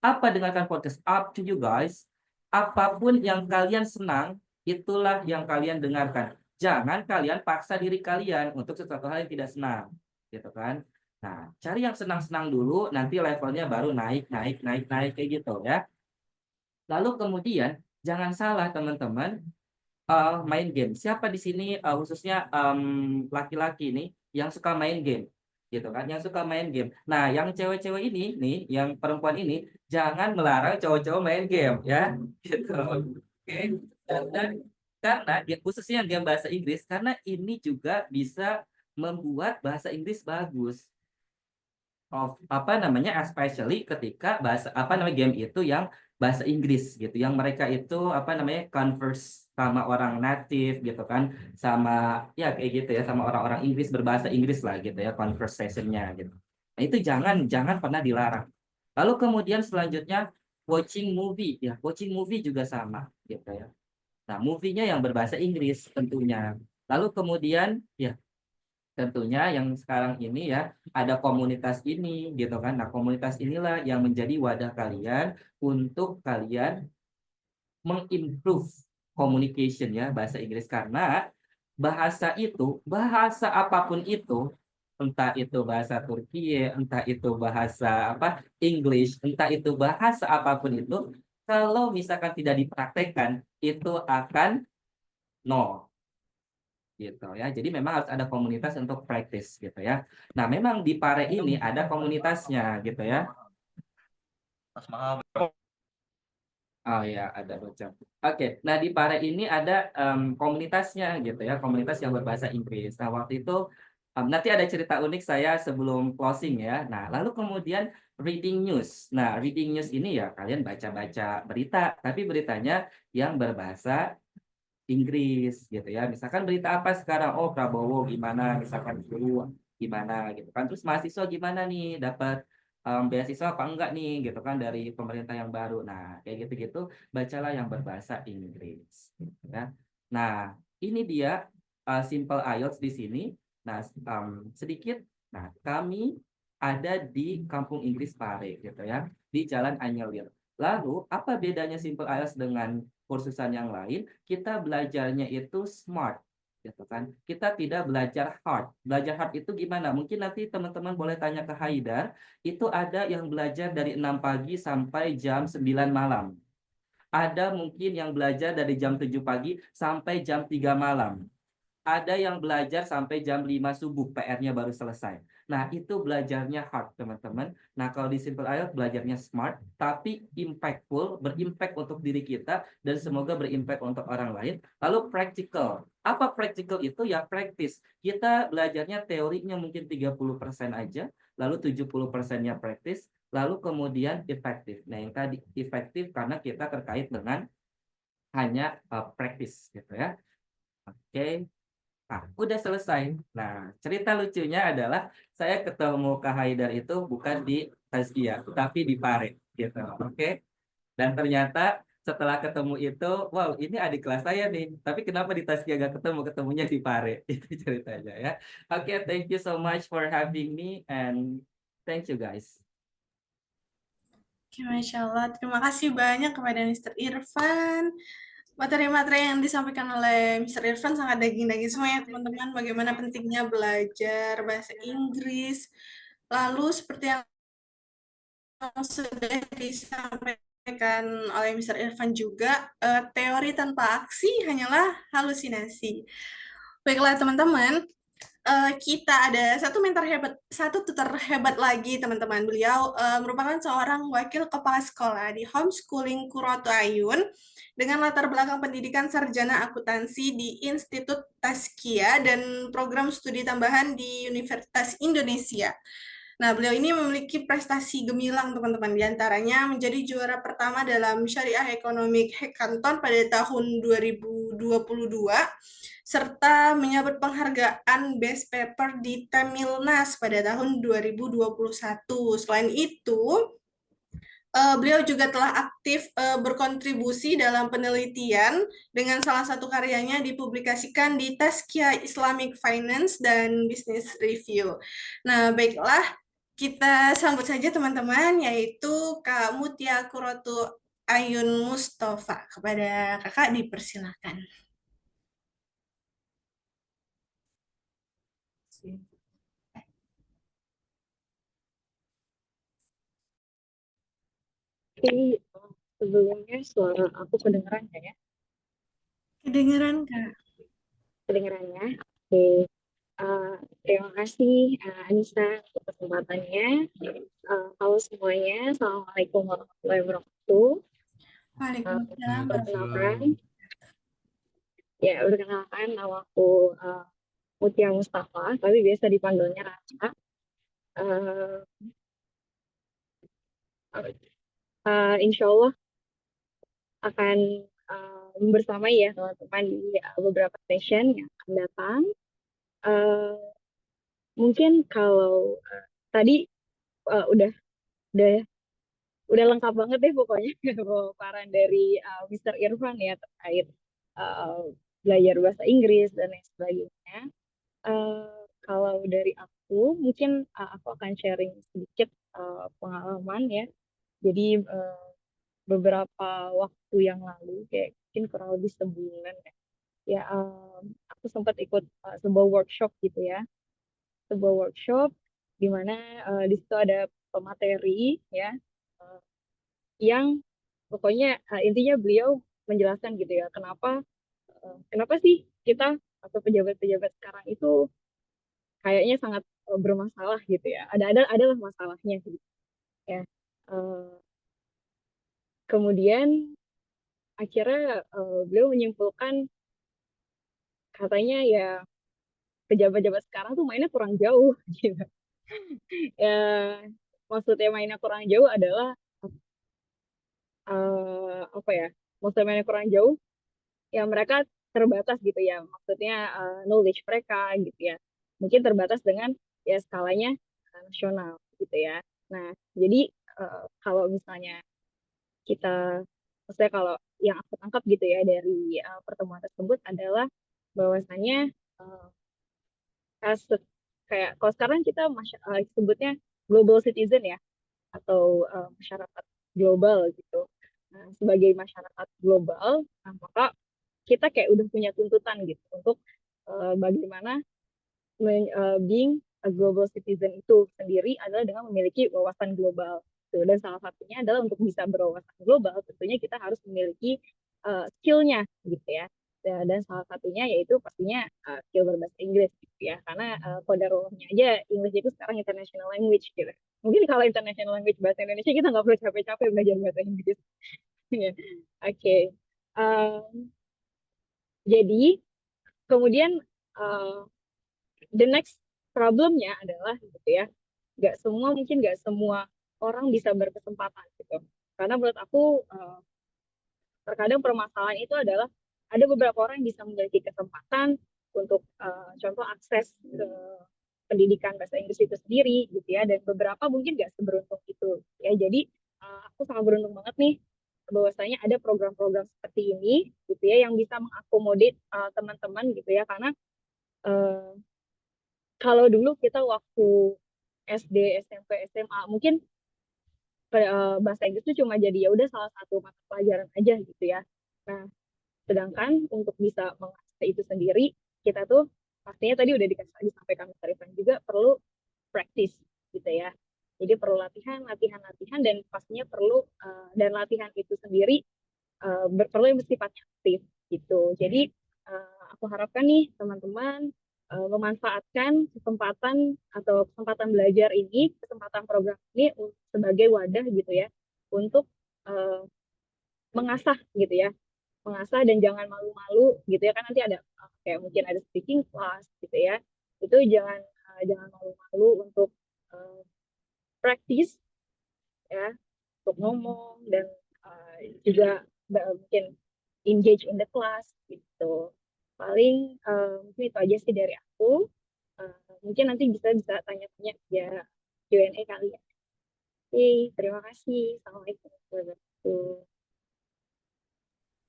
Apa dengarkan podcast? Up to you guys. Apapun yang kalian senang, itulah yang kalian dengarkan. Jangan kalian paksa diri kalian untuk sesuatu hal yang tidak senang, gitu kan? Nah, cari yang senang-senang dulu, nanti levelnya baru naik kayak gitu ya. Lalu kemudian jangan salah teman-teman, main game. Siapa di sini khususnya laki-laki nih yang suka main game, gitu kan? Yang suka main game. Nah, yang cewek-cewek ini nih, yang perempuan ini jangan melarang cowok-cowok main game ya, gitu. Oke. Dan karena ya, khususnya yang game bahasa Inggris, karena ini juga bisa membuat bahasa Inggris bagus of apa namanya especially ketika bahasa apa namanya game itu yang bahasa Inggris gitu yang mereka itu apa namanya converse sama orang native gitu kan sama ya kayak gitu ya sama orang-orang Inggris berbahasa Inggris lah gitu ya conversationnya gitu. Nah, itu jangan pernah dilarang. Lalu kemudian selanjutnya watching movie ya watching movie juga sama gitu ya. Nah, movie-nya yang berbahasa Inggris tentunya. Lalu kemudian ya tentunya yang sekarang ini ya ada komunitas ini gitu kan. Nah, komunitas inilah yang menjadi wadah kalian untuk kalian mengimprove communication ya bahasa Inggris karena bahasa apapun itu entah itu bahasa Turki, entah itu bahasa apa English, entah itu bahasa apapun itu kalau misalkan tidak dipraktekkan itu akan nol gitu ya. Jadi memang harus ada komunitas untuk practice gitu ya. Nah, memang di Pare ini ada komunitasnya gitu ya. Oh ya, ada bocor. Oke, nah di Pare ini ada komunitasnya gitu ya, komunitas yang berbahasa Inggris. Nah, waktu itu nanti ada cerita unik saya sebelum closing ya. Nah, lalu kemudian reading news. Nah, reading news ini ya kalian baca-baca berita, tapi beritanya yang berbahasa Inggris gitu ya. Misalkan berita apa sekarang? Oh, Prabowo gimana? Misalkan dulu gimana gitu kan. Terus mahasiswa gimana nih dapat beasiswa apa enggak nih gitu kan dari pemerintah yang baru. Nah, kayak gitu-gitu bacalah yang berbahasa Inggris gitu ya. Nah, ini dia simple IELTS di sini. Nah, sedikit nah kami ada di Kampung Inggris Pare gitu ya, di Jalan Anyelir. Lalu, apa bedanya Simple IELTS dengan kursusan yang lain? Kita belajarnya itu smart, gitu kan? Kita tidak belajar hard. Belajar hard itu gimana? Mungkin nanti teman-teman boleh tanya ke Haidar. Itu ada yang belajar dari 6 pagi sampai jam 9 malam. Ada mungkin yang belajar dari jam 7 pagi sampai jam 3 malam. Ada yang belajar sampai jam 5 subuh, PR-nya baru selesai. Nah, itu belajarnya hard, teman-teman. Nah, kalau di Simple IELTS belajarnya smart, tapi impactful, berimpact untuk diri kita, dan semoga berimpact untuk orang lain. Lalu practical. Apa practical itu? Ya praktis. Kita belajarnya teorinya mungkin 30% aja, lalu 70%-nya praktis, lalu kemudian efektif. Nah, yang tadi efektif karena kita terkait dengan hanya practice gitu ya. Oke. Nah, udah selesai. Nah, cerita lucunya adalah saya ketemu Kak Haidar itu bukan di Tazkiyah, tapi di Pare gitu. Oke. Dan ternyata setelah ketemu itu, wow, ini adik kelas saya nih. Tapi kenapa di Tazkiyah gak ketemu? Ketemunya di Pare. Itu ceritanya ya. Oke, thank you so much for having me and thank you guys. Oke, Masya Allah. Terima kasih banyak kepada Mr. Irfan. Materi-materi yang disampaikan oleh Mr. Irfan sangat daging-daging semua ya teman-teman. Bagaimana pentingnya belajar bahasa Inggris. Lalu seperti yang sudah disampaikan oleh Mr. Irfan juga, teori tanpa aksi hanyalah halusinasi. Baiklah teman-teman, kita ada satu tutor hebat lagi teman-teman. Beliau merupakan seorang wakil kepala sekolah di homeschooling Qurratu Ayun dengan latar belakang pendidikan sarjana akuntansi di Institut Tazkiyah dan program studi tambahan di Universitas Indonesia. Nah, beliau ini memiliki prestasi gemilang, teman-teman. Di antaranya menjadi juara pertama dalam Syariah Economic Hackathon pada tahun 2022, serta menyabet penghargaan Best Paper di Tamilnas pada tahun 2021. Selain itu, beliau juga telah aktif berkontribusi dalam penelitian dengan salah satu karyanya dipublikasikan di Tazkiyah Islamic Finance dan Business Review. Nah, baiklah, kita sambut saja teman-teman, yaitu Kak Mutia Qurratu Ayun Mustafa. Kepada kakak dipersilakan. Jadi sebelumnya suara aku kedengeran nggak ya? Kedengeran, Kak. Kedengeran ya? Oke. Terima kasih Anissa untuk kesempatannya. Halo semuanya, Assalamualaikum warahmatullahi wabarakatuh. Waalaikumsalam. Perkenalkan, nama aku Mutia Mustafa, tapi biasa dipanggilnya Raca. Insya Allah akan membersamai ya teman-teman di beberapa session yang akan datang. Mungkin kalau tadi udah lengkap banget deh pokoknya pemaparan dari Mr. Irfan ya terkait belajar bahasa Inggris dan lain sebagainya. Kalau dari aku mungkin aku akan sharing sedikit pengalaman ya. Jadi beberapa waktu yang lalu kayak mungkin kurang lebih sebulan ya, aku sempat ikut sebuah workshop gitu ya, sebuah workshop di mana di situ ada pemateri ya, yang pokoknya intinya beliau menjelaskan gitu ya kenapa sih kita atau pejabat-pejabat sekarang itu kayaknya sangat bermasalah gitu ya, adalah masalahnya gitu ya. Kemudian akhirnya beliau menyimpulkan katanya ya pejabat-pejabat sekarang tuh mainnya kurang jauh gitu. Ya, maksudnya mainnya kurang jauh adalah apa ya? Maksudnya mainnya kurang jauh, ya mereka terbatas gitu ya. Maksudnya knowledge mereka gitu ya. Mungkin terbatas dengan ya skalanya nasional gitu ya. Nah, jadi kalau misalnya kita, maksudnya kalau yang aku tangkap gitu ya dari pertemuan tersebut adalah bahwasannya kayak kalau sekarang kita sebutnya global citizen ya, atau masyarakat global gitu. Nah, sebagai masyarakat global, nah, maka kita kayak udah punya tuntutan gitu untuk bagaimana being a global citizen itu sendiri adalah dengan memiliki wawasan global. Gitu. Dan salah satunya adalah untuk bisa berwawasan global, tentunya kita harus memiliki skill-nya gitu ya. Dan salah satunya yaitu pastinya skill berbahasa Inggris gitu ya. Karena kodarullahnya aja English itu sekarang international language gitu. Mungkin kalau international language bahasa Indonesia kita nggak perlu capek-capek belajar bahasa Inggris. Oke. Jadi kemudian the next problemnya adalah gitu ya, nggak semua orang bisa berkesempatan gitu. Karena menurut aku terkadang permasalahan itu adalah ada beberapa orang yang bisa memiliki kesempatan untuk contoh akses ke pendidikan bahasa Inggris itu sendiri gitu ya, dan beberapa mungkin nggak seberuntung itu ya. Jadi aku sangat beruntung banget nih bahwasanya ada program-program seperti ini gitu ya yang bisa mengakomodir teman-teman gitu ya, karena uh, kalau dulu kita waktu SD, SMP, SMA mungkin bahasa Inggris itu cuma jadi ya udah salah satu mata pelajaran aja gitu ya. Nah, sedangkan untuk bisa mengasah itu sendiri, kita tuh pastinya tadi udah disampaikan Mr. Irfan juga perlu practice gitu ya. Jadi perlu latihan, latihan, latihan, dan pastinya perlu dan latihan itu sendiri perlu yang bersifatnya aktif gitu. Jadi aku harapkan nih teman-teman memanfaatkan kesempatan atau kesempatan belajar ini, kesempatan program ini sebagai wadah gitu ya untuk uh, mengasah gitu ya, mengasah dan jangan malu-malu gitu ya, kan nanti ada kayak mungkin ada speaking class gitu ya, itu jangan malu-malu untuk uh, practice ya, untuk ngomong dan juga mungkin engage in the class gitu. Paling mungkin itu aja sih dari aku. Mungkin nanti bisa tanya-tanya ya, Q&A kali ya. Oke, terima kasih. Assalamualaikum warahmatullahi wabarakatuh.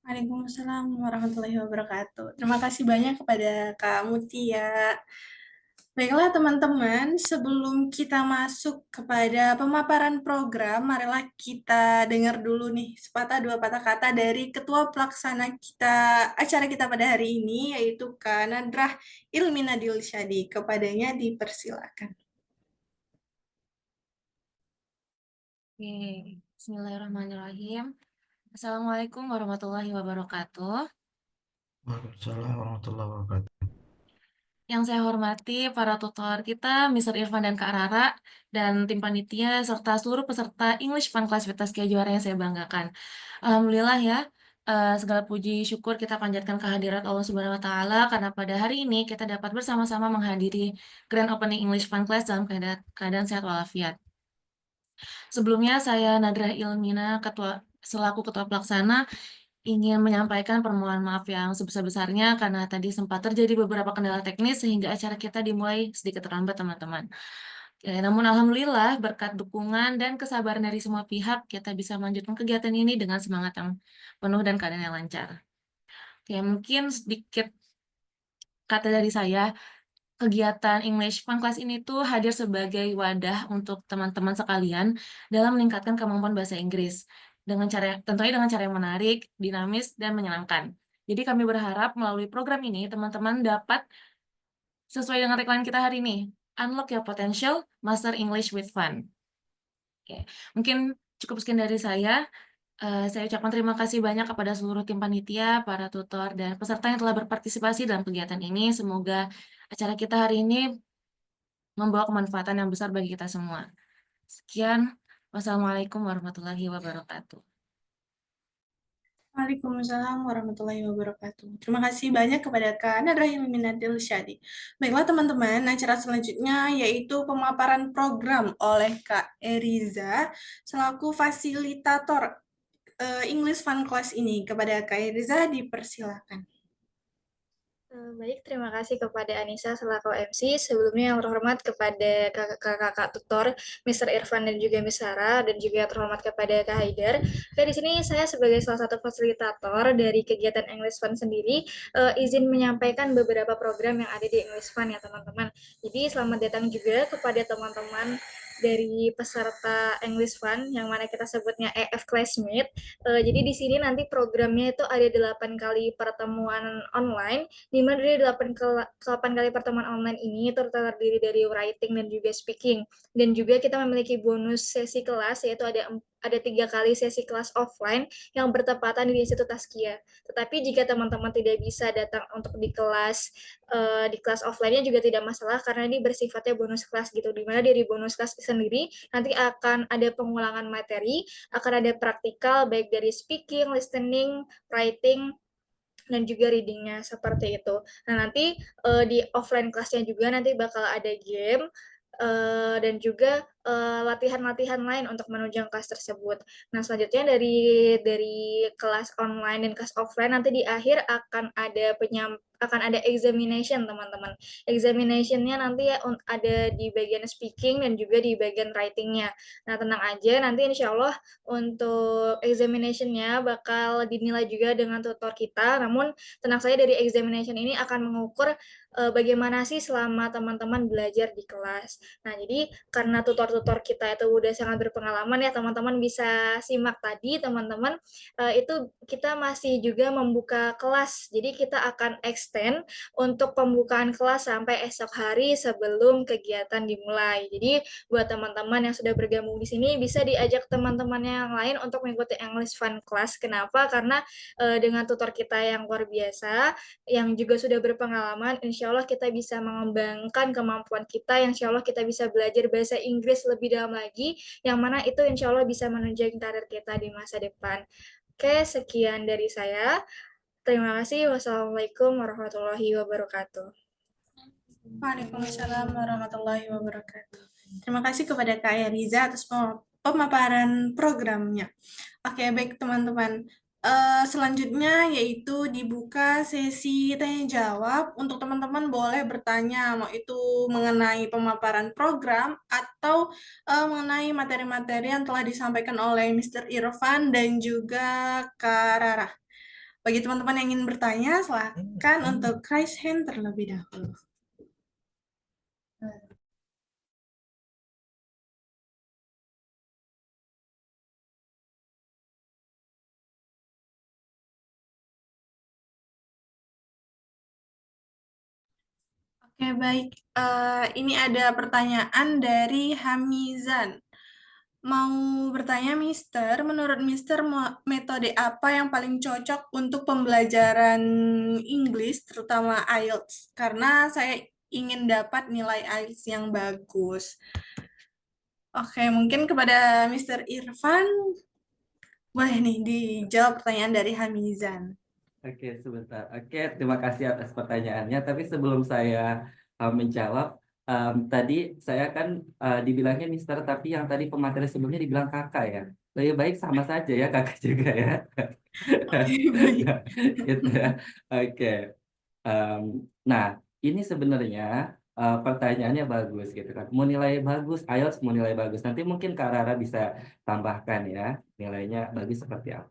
Waalaikumsalam warahmatullahi wabarakatuh. Terima kasih banyak kepada Kak Mutia. Baiklah teman-teman, sebelum kita masuk kepada pemaparan program, marilah kita dengar dulu nih sepatah dua patah kata dari Ketua Pelaksana acara kita pada hari ini, yaitu Kak Nadrah Ilmina Dilsyadi. Kepadanya dipersilakan. Oke, bismillahirrahmanirrahim. Assalamualaikum warahmatullahi wabarakatuh. Waalaikumsalam warahmatullahi wabarakatuh. Yang saya hormati para tutor kita, Mr. Irfan dan Kak Rara, dan tim panitia, serta seluruh peserta English Fun Class Vitaskia Juara yang saya banggakan. Alhamdulillah ya, segala puji syukur kita panjatkan kehadirat Allah Subhanahu wa Ta'ala, karena pada hari ini kita dapat bersama-sama menghadiri Grand Opening English Fun Class dalam keadaan sehat walafiat. Sebelumnya saya Nadrah Ilmina, selaku Ketua Pelaksana, ingin menyampaikan permohonan maaf yang sebesar-besarnya karena tadi sempat terjadi beberapa kendala teknis sehingga acara kita dimulai sedikit terlambat, teman-teman. Namun alhamdulillah berkat dukungan dan kesabaran dari semua pihak kita bisa melanjutkan kegiatan ini dengan semangat yang penuh dan keadaan yang lancar. Oke, mungkin sedikit kata dari saya. Kegiatan English Fun Class ini tuh hadir sebagai wadah untuk teman-teman sekalian dalam meningkatkan kemampuan bahasa Inggris tentunya dengan cara yang menarik, dinamis, dan menyenangkan. Jadi kami berharap melalui program ini teman-teman dapat sesuai dengan tagline kita hari ini, Unlock Your Potential, Master English with Fun. Oke, mungkin cukup sekian dari saya. Saya ucapkan terima kasih banyak kepada seluruh tim panitia, para tutor, dan peserta yang telah berpartisipasi dalam kegiatan ini. Semoga acara kita hari ini membawa kemanfaatan yang besar bagi kita semua. Sekian, wassalamualaikum warahmatullahi wabarakatuh. Waalaikumsalam warahmatullahi wabarakatuh. Terima kasih banyak kepada Kak Nadrah Ilmina Dilsyadi. Baiklah teman-teman, acara selanjutnya yaitu pemaparan program oleh Kak Eriza selaku fasilitator English Fun Class ini. Kepada Kak Eriza dipersilakan. Baik, terima kasih kepada Anissa selaku MC. Sebelumnya yang terhormat kepada kakak-kakak tutor, Mr. Irfan dan juga Miss Sarah, dan juga yang terhormat kepada Kak Haidar. Oke, di sini saya sebagai salah satu fasilitator dari kegiatan English Fun sendiri, izin menyampaikan beberapa program yang ada di English Fun ya teman-teman. Jadi selamat datang juga kepada teman-teman dari peserta English Fun yang mana kita sebutnya EF Classmate. Jadi di sini nanti programnya itu ada 8 kali pertemuan online, di mana dari 8 kali pertemuan online ini terdiri dari writing dan juga speaking. Dan juga kita memiliki bonus sesi kelas, yaitu ada 3 kali sesi kelas offline yang bertepatan di Institut Taskia. Tetapi jika teman-teman tidak bisa datang untuk di kelas offline-nya juga tidak masalah, karena ini bersifatnya bonus kelas gitu, dimana dari bonus kelas sendiri nanti akan ada pengulangan materi, akan ada praktikal baik dari speaking, listening, writing, dan juga readingnya seperti itu. Nah nanti di offline kelasnya juga nanti bakal ada game dan juga latihan-latihan lain untuk menunjang kelas tersebut. Nah, selanjutnya dari kelas online dan kelas offline nanti di akhir akan ada examination, teman-teman. Examination-nya nanti ada di bagian speaking dan juga di bagian writing-nya. Nah, tenang aja, nanti insya Allah untuk examination-nya bakal dinilai juga dengan tutor kita, namun tenang saja dari examination ini akan mengukur bagaimana sih selama teman-teman belajar di kelas. Nah, jadi karena tutor-tutor kita itu udah sangat berpengalaman ya, teman-teman bisa simak tadi, teman-teman, itu kita masih juga membuka kelas. Jadi kita akan extend untuk pembukaan kelas sampai esok hari sebelum kegiatan dimulai. Jadi buat teman-teman yang sudah bergabung di sini bisa diajak teman-temannya yang lain untuk mengikuti English Fun Class. Kenapa? Karena dengan tutor kita yang luar biasa, yang juga sudah berpengalaman, insya Allah kita bisa mengembangkan kemampuan kita, yang insya Allah kita bisa belajar bahasa Inggris lebih dalam lagi, yang mana itu insya Allah bisa menunjang karir kita di masa depan. Oke, sekian dari saya. Terima kasih. Wassalamualaikum warahmatullahi wabarakatuh. Waalaikumsalam warahmatullahi wabarakatuh. Terima kasih kepada Kak Riza atas pemaparan programnya. Oke, baik teman-teman. Selanjutnya yaitu dibuka sesi tanya jawab. Untuk teman-teman boleh bertanya, mau itu mengenai pemaparan program atau mengenai materi-materi yang telah disampaikan oleh Mr. Irfan dan juga Kak Rara. Bagi teman-teman yang ingin bertanya, silakan untuk raise hand terlebih dahulu. Oke, baik. Ini ada pertanyaan dari Hamizan. Mau bertanya, Mister, menurut Mister, metode apa yang paling cocok untuk pembelajaran Inggris, terutama IELTS? Karena saya ingin dapat nilai IELTS yang bagus. Oke, mungkin kepada Mister Irfan, boleh nih dijawab pertanyaan dari Hamizan. Oke, sebentar. Oke, terima kasih atas pertanyaannya. Tapi sebelum saya menjawab, tadi saya kan dibilangnya Mister, tapi yang tadi pemateri sebelumnya dibilang kakak ya. Lebih baik sama saja ya, kakak juga ya. Baik. Gitu ya. Oke. Nah, ini sebenarnya pertanyaannya bagus gitu kan. Mau nilai bagus, IELTS mau nilai bagus. Nanti mungkin Kak Rara bisa tambahkan ya, nilainya bagus seperti apa.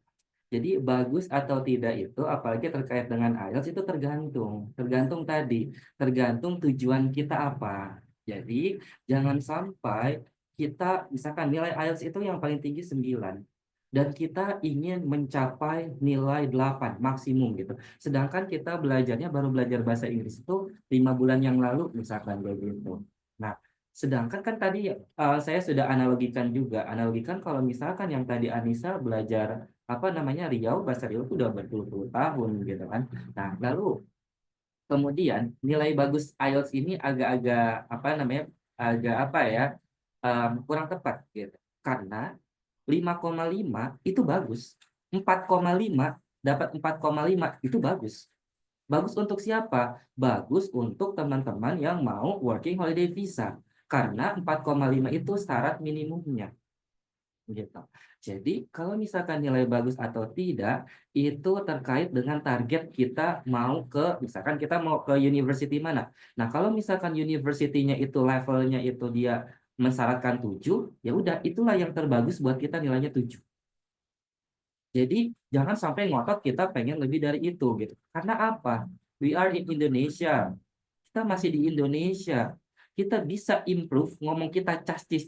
Jadi bagus atau tidak itu, apalagi terkait dengan IELTS itu tergantung tergantung tujuan kita apa. Jadi jangan sampai kita, misalkan nilai IELTS itu yang paling tinggi 9, dan kita ingin mencapai nilai 8 maksimum gitu. Sedangkan kita belajarnya baru belajar bahasa Inggris itu 5 bulan yang lalu misalkan begitu. Nah, sedangkan kan tadi saya sudah analogikan kalau misalkan yang tadi Anissa belajar bahasa Riau itu udah berpuluh-puluh tahun gitu kan. Nah, lalu kemudian nilai bagus IELTS ini agak-agak kurang tepat gitu. Karena 5,5 itu bagus. 4,5 dapat 4,5 itu bagus. Bagus untuk siapa? Bagus untuk teman-teman yang mau working holiday visa. Karena 4,5 itu syarat minimumnya. Gitu. Jadi kalau misalkan nilai bagus atau tidak itu terkait dengan target kita misalkan kita mau ke university mana. Nah, kalau misalkan university-nya itu levelnya itu dia mensyaratkan 7, ya udah itulah yang terbagus buat kita nilainya 7. Jadi jangan sampai ngotot kita pengen lebih dari itu gitu. Karena apa? We are in Indonesia. Kita masih di Indonesia. Kita bisa improve ngomong kita castis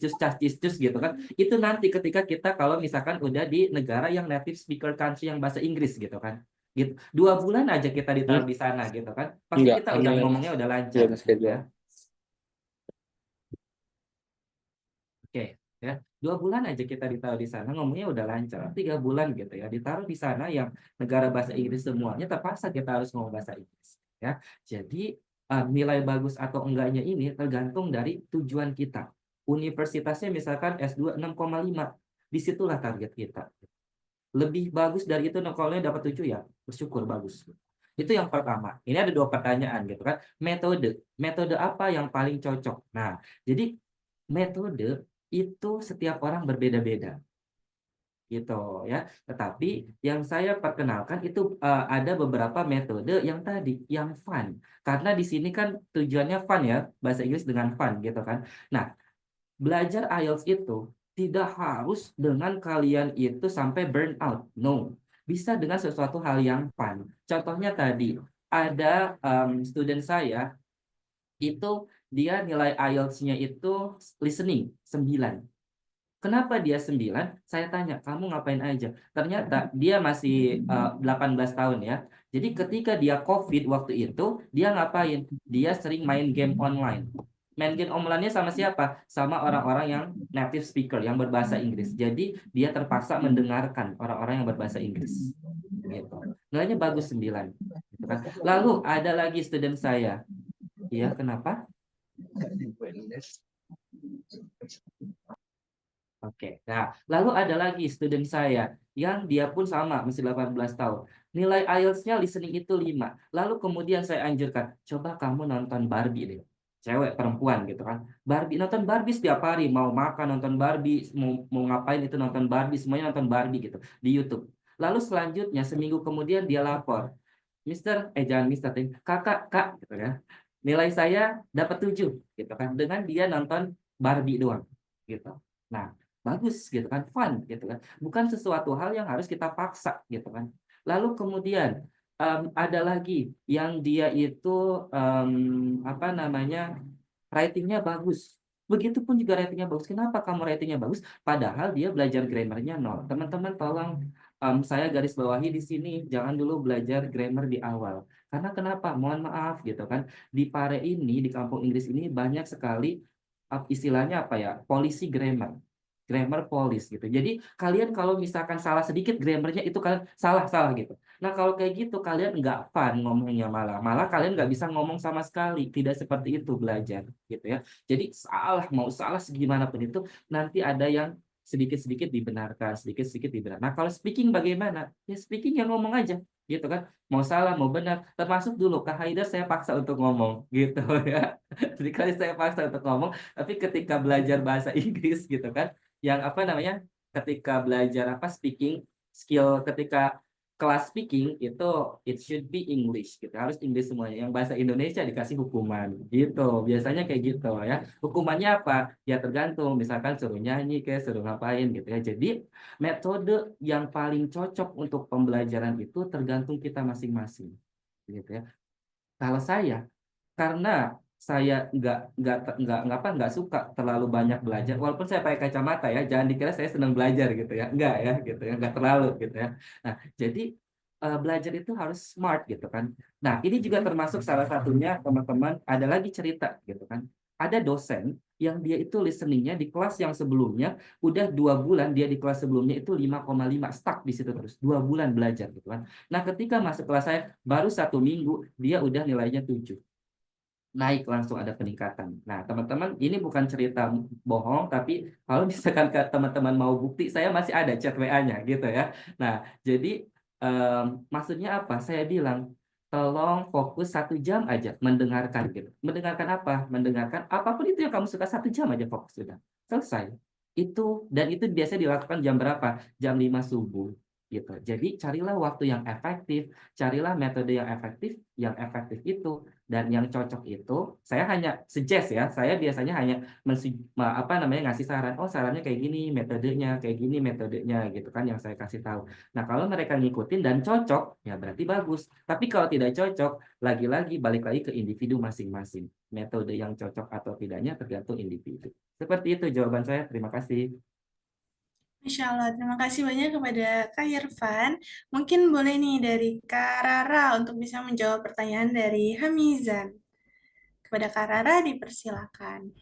gitu kan. Itu nanti ketika kita kalau misalkan udah di negara yang native speaker country yang bahasa Inggris gitu kan. Gitu. 2 bulan aja kita ditaruh di sana gitu kan. Pasti kita udah ngomongnya udah lancar. Ya. Oke, ya 2 bulan aja kita ditaruh di sana ngomongnya udah lancar. 3 bulan gitu ya ditaruh di sana yang negara bahasa Inggris semuanya terpaksa kita harus ngomong bahasa Inggris. Ya, jadi nilai bagus atau enggaknya ini tergantung dari tujuan kita. Universitasnya misalkan S2 6,5, disitulah target kita. Lebih bagus dari itu, kalau dapat 7 ya bersyukur bagus. Itu yang pertama. Ini ada 2 pertanyaan gitu kan. Metode apa yang paling cocok? Nah, jadi metode itu setiap orang berbeda-beda gitu ya. Tetapi yang saya perkenalkan itu ada beberapa metode yang tadi yang fun. Karena di sini kan tujuannya fun ya, bahasa Inggris dengan fun gitu kan. Nah, belajar IELTS itu tidak harus dengan kalian itu sampai burn out. No. Bisa dengan sesuatu hal yang fun. Contohnya tadi ada student saya itu dia nilai IELTS-nya itu listening 9. Kenapa dia 9? Saya tanya, kamu ngapain aja? Ternyata dia masih 18 tahun ya. Jadi ketika dia COVID waktu itu, dia ngapain? Dia sering main game online. Main game online-nya sama siapa? Sama orang-orang yang native speaker, yang berbahasa Inggris. Jadi dia terpaksa mendengarkan orang-orang yang berbahasa Inggris. Gitu. Nilainya bagus 9. Gitu kan. Lalu ada lagi student saya. Iya, kenapa? Oke, nah lalu ada lagi student saya yang dia pun sama, masih 18 tahun. Nilai IELTS-nya listening itu 5. Lalu kemudian saya anjurkan, coba kamu nonton Barbie deh. Cewek, perempuan gitu kan. Barbie, nonton Barbie setiap hari. Mau makan nonton Barbie, mau ngapain itu nonton Barbie, semuanya nonton Barbie gitu di YouTube. Lalu selanjutnya seminggu kemudian dia lapor. Jangan Mister, kakak, kak gitu ya. Nilai saya dapat 7 gitu kan. Dengan dia nonton Barbie doang gitu. Nah, bagus gitu kan, fun gitu kan, bukan sesuatu hal yang harus kita paksa gitu kan. Lalu kemudian ada lagi yang dia itu apa namanya, ratingnya bagus. Begitupun juga ratingnya bagus. Kenapa kamu ratingnya bagus padahal dia belajar grammarnya 0? Teman-teman tolong saya garis bawahi di sini, jangan dulu belajar grammar di awal. Karena kenapa? Mohon maaf gitu kan, di Pare ini, di kampung Inggris ini banyak sekali istilahnya apa ya, polisi grammar police gitu. Jadi kalian kalau misalkan salah sedikit grammarnya itu kalian salah gitu. Nah kalau kayak gitu kalian nggak fun ngomongnya, malah kalian nggak bisa ngomong sama sekali. Tidak seperti itu belajar gitu ya. Jadi mau salah segimanapun itu nanti ada yang sedikit-sedikit dibenarkan, sedikit-sedikit dibenarkan. Nah kalau speaking bagaimana? Ya speaking yang ngomong aja gitu kan. Mau salah mau benar, termasuk dulu Kak Haidar saya paksa untuk ngomong gitu ya. Jadi kali saya paksa untuk ngomong, tapi ketika belajar bahasa Inggris gitu kan, yang apa namanya, ketika belajar apa speaking skill, ketika kelas speaking itu it should be English gitu, harus English semuanya. Yang bahasa Indonesia dikasih hukuman gitu, biasanya kayak gitu ya. Hukumannya apa ya, tergantung, misalkan suruh nyanyi kayak suruh ngapain gitu ya. Jadi metode yang paling cocok untuk pembelajaran itu tergantung kita masing-masing gitu ya. Kalau saya, karena saya nggak suka terlalu banyak belajar, walaupun saya pakai kacamata ya, jangan dikira saya senang belajar gitu ya, enggak ya gitu ya, nggak terlalu gitu ya. Nah jadi belajar itu harus smart gitu kan. Nah ini juga termasuk salah satunya teman-teman, ada lagi cerita gitu kan, ada dosen yang dia itu listeningnya di kelas yang sebelumnya udah 2 bulan, dia di kelas sebelumnya itu 5,5 stuck di situ terus 2 bulan belajar gitu kan. Nah ketika masuk kelas saya baru 1 minggu dia udah nilainya 7, naik langsung, ada peningkatan. Nah, teman-teman, ini bukan cerita bohong, tapi kalau misalkan teman-teman mau bukti, saya masih ada chat WA-nya gitu ya. Nah, jadi maksudnya apa? Saya bilang, tolong fokus 1 jam aja mendengarkan gitu. Mendengarkan apa? Mendengarkan apapun itu yang kamu suka, 1 jam aja fokus sudah. Selesai. Dan itu biasanya dilakukan jam berapa? Jam 5 subuh gitu. Jadi carilah waktu yang efektif, carilah metode yang efektif itu. Dan yang cocok itu, saya hanya suggest ya, saya biasanya hanya ngasih saran, oh sarannya kayak gini metodenya gitu kan yang saya kasih tahu. Nah kalau mereka ngikutin dan cocok, ya berarti bagus. Tapi kalau tidak cocok, lagi-lagi balik lagi ke individu masing-masing. Metode yang cocok atau tidaknya tergantung individu. Seperti itu jawaban saya, terima kasih. Masya Allah, terima kasih banyak kepada Kak Irfan. Mungkin boleh nih dari Kak Rara untuk bisa menjawab pertanyaan dari Hamizan. Kepada Kak Rara dipersilakan.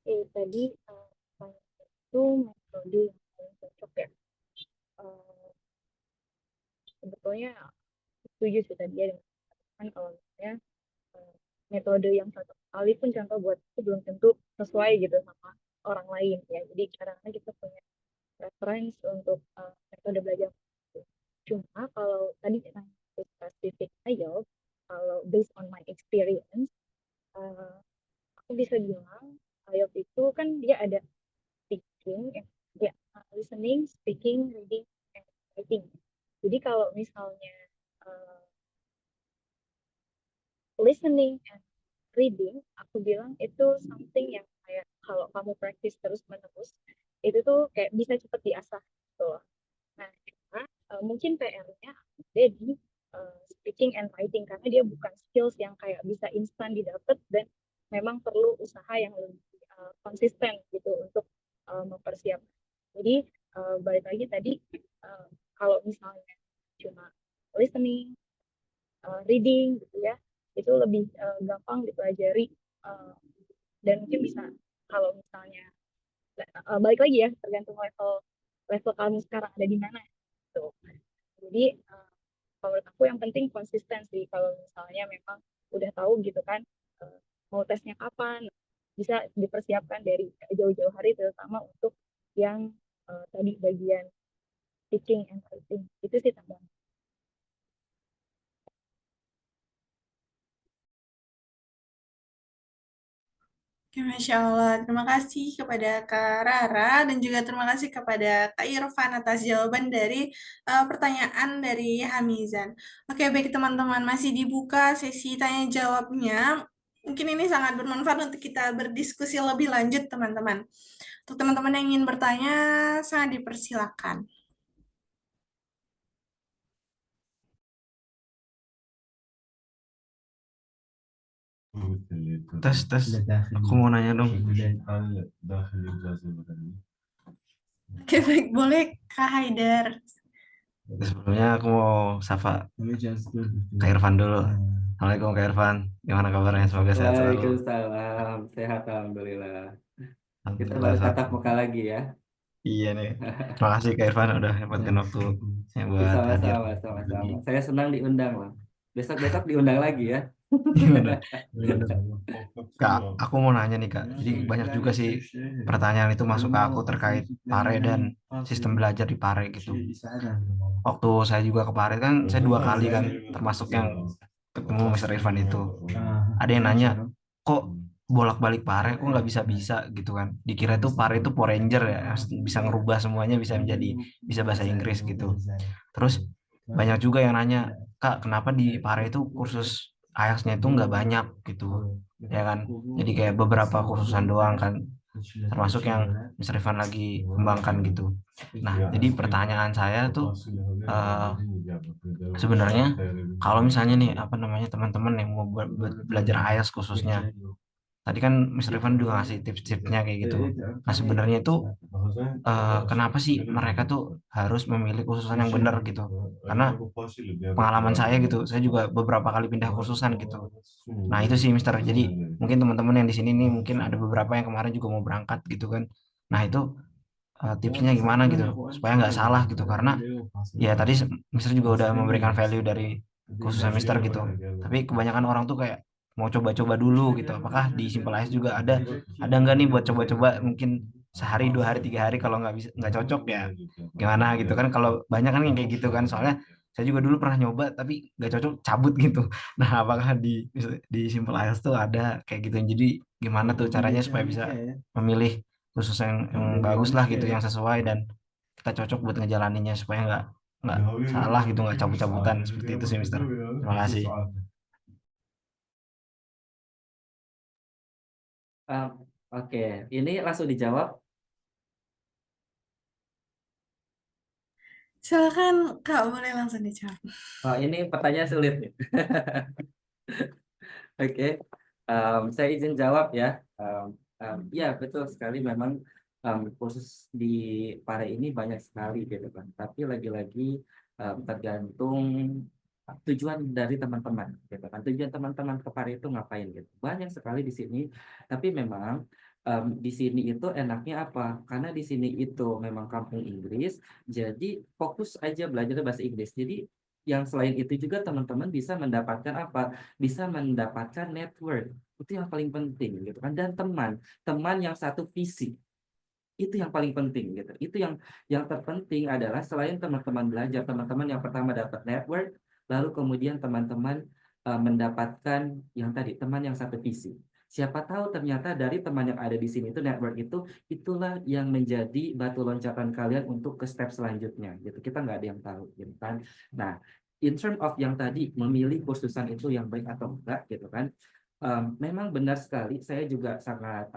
Tadi itu metode yang paling cocok ya. Sebetulnya setuju sih tadi ya dengan kan kalau misalnya metode yang cocok sekali pun contoh buat itu belum tentu sesuai gitu sama orang lain ya. Jadi kadang-kadang kita punya reference untuk metode belajar. Cuma kalau tadi kita spesifik IELTS, kalau based on my experience, aku bisa bilang IELTS itu kan dia ada speaking, listening, speaking, reading, and writing. Jadi kalau misalnya listening and reading, aku bilang itu something yang kayak kalau kamu practice terus menerus, itu tuh kayak bisa cepet diasah gitu loh. Nah, cuma, mungkin PR-nya ada di speaking and writing karena dia bukan skills yang kayak bisa instan didapat dan memang perlu usaha yang lebih konsisten gitu untuk mempersiapkan. Jadi balik lagi tadi kalau misalnya cuma listening, reading gitu ya, itu lebih gampang dipelajari dan mungkin bisa kalau misalnya balik lagi ya tergantung level kamu sekarang ada di mana gitu. Jadi kalau menurut aku yang penting konsistensi. Kalau misalnya memang udah tahu gitu kan mau tesnya kapan, bisa dipersiapkan dari jauh-jauh hari terutama untuk yang tadi bagian speaking and writing. Itu sih tambahan. Oke, Masya Allah. Terima kasih kepada Kak Rara dan juga terima kasih kepada Kak Irfan atas jawaban dari pertanyaan dari Hamizan. Oke, baik teman-teman, masih dibuka sesi tanya jawabnya. Mungkin ini sangat bermanfaat untuk kita berdiskusi lebih lanjut, teman-teman. Untuk teman-teman yang ingin bertanya, sangat dipersilakan. Tes. Aku mau nanya dong. Oke, baik. Boleh Kak Haidar. Sebelumnya aku mau sapa Kak Irfan dulu. Assalamualaikum Kak Irfan. Gimana kabarnya? Semoga sehat selalu. Waalaikumsalam, sehat alhamdulillah. Kita Alhamdulillah baru sehat. tatap muka lagi ya. Iya nih. Terima kasih Kak Irfan udah nyempatkan waktu buat hadir. Sama-sama. Saya senang diundang loh. Besok-besok diundang lagi ya. Gimana? Kak, aku mau nanya nih Kak. Jadi banyak juga sih pertanyaan itu masuk ke aku terkait Pare dan sistem belajar di Pare gitu. Waktu saya juga ke Pare kan, saya 2 kali kan, termasuk yang ketemu Mr. Irfan itu. Ada yang nanya, kok bolak-balik Pare, kok nggak bisa-bisa gitu kan. Dikira itu Pare itu Power Ranger ya, bisa ngerubah semuanya, bisa bahasa Inggris gitu. Terus banyak juga yang nanya, Kak, kenapa di Pare itu kursus IELTS-nya itu nggak banyak gitu, ya kan? Jadi kayak beberapa kursusan doang kan, termasuk yang Mr. Irfan lagi kembangkan gitu. Nah, jadi pertanyaan saya tuh sebenarnya kalau misalnya nih apa namanya teman-teman yang mau belajar IELTS khususnya, tadi kan Mr. Irfan juga ngasih tips-tipsnya kayak gitu. Nah, sebenarnya itu kenapa sih mereka tuh harus memilih kursusan yang benar gitu? Karena pengalaman saya gitu, saya juga beberapa kali pindah kursusan gitu. Nah, itu sih Mister. Jadi mungkin teman-teman yang di sini nih mungkin ada beberapa yang kemarin juga mau berangkat gitu kan. Nah, itu tipsnya gimana gitu supaya nggak salah gitu, karena ya tadi Mister juga udah memberikan value dari kursusan Mister gitu. Tapi kebanyakan orang tuh kayak mau coba-coba dulu gitu. Apakah di Simple IELTS juga ada nggak nih buat coba-coba mungkin sehari, 2 hari, 3 hari, kalau nggak cocok ya gimana gitu kan. Kalau banyak kan yang kayak gitu kan, soalnya saya juga dulu pernah nyoba tapi nggak cocok, cabut gitu. Nah, apakah di Simple IELTS tuh ada kayak gitu? Jadi gimana tuh caranya supaya bisa memilih khusus yang bagus lah gitu, yang sesuai dan kita cocok buat ngejalaninnya supaya nggak salah gitu, nggak cabut-cabutan seperti itu sih Mister. Terima kasih. Oke, ini langsung dijawab. Silakan Kak, boleh langsung dijawab. Oh, ini pertanyaan sulit nih. Oke, saya izin jawab ya. Ya, betul sekali, memang khusus di Pare ini banyak sekali gitu kan. Tapi lagi-lagi tergantung tujuan dari teman-teman gitu kan. Tujuan teman-teman ke Pare itu ngapain gitu. Banyak sekali di sini, tapi memang di sini itu enaknya apa? Karena di sini itu memang kampung Inggris, jadi fokus aja belajar bahasa Inggris. Jadi yang selain itu juga teman-teman bisa mendapatkan apa? Bisa mendapatkan network. Itu yang paling penting gitu kan. Dan teman yang satu visi. Itu yang paling penting gitu. Itu yang terpenting adalah selain teman-teman belajar, teman-teman yang pertama dapat network, lalu kemudian teman-teman mendapatkan yang tadi, teman yang satu visi. Siapa tahu ternyata dari teman yang ada di sini itu network itulah yang menjadi batu loncatan kalian untuk ke step selanjutnya gitu. Kita nggak ada yang tahu gitu kan. Nah, in term of yang tadi memilih kursusan itu yang baik atau enggak gitu kan. Memang benar sekali, saya juga sangat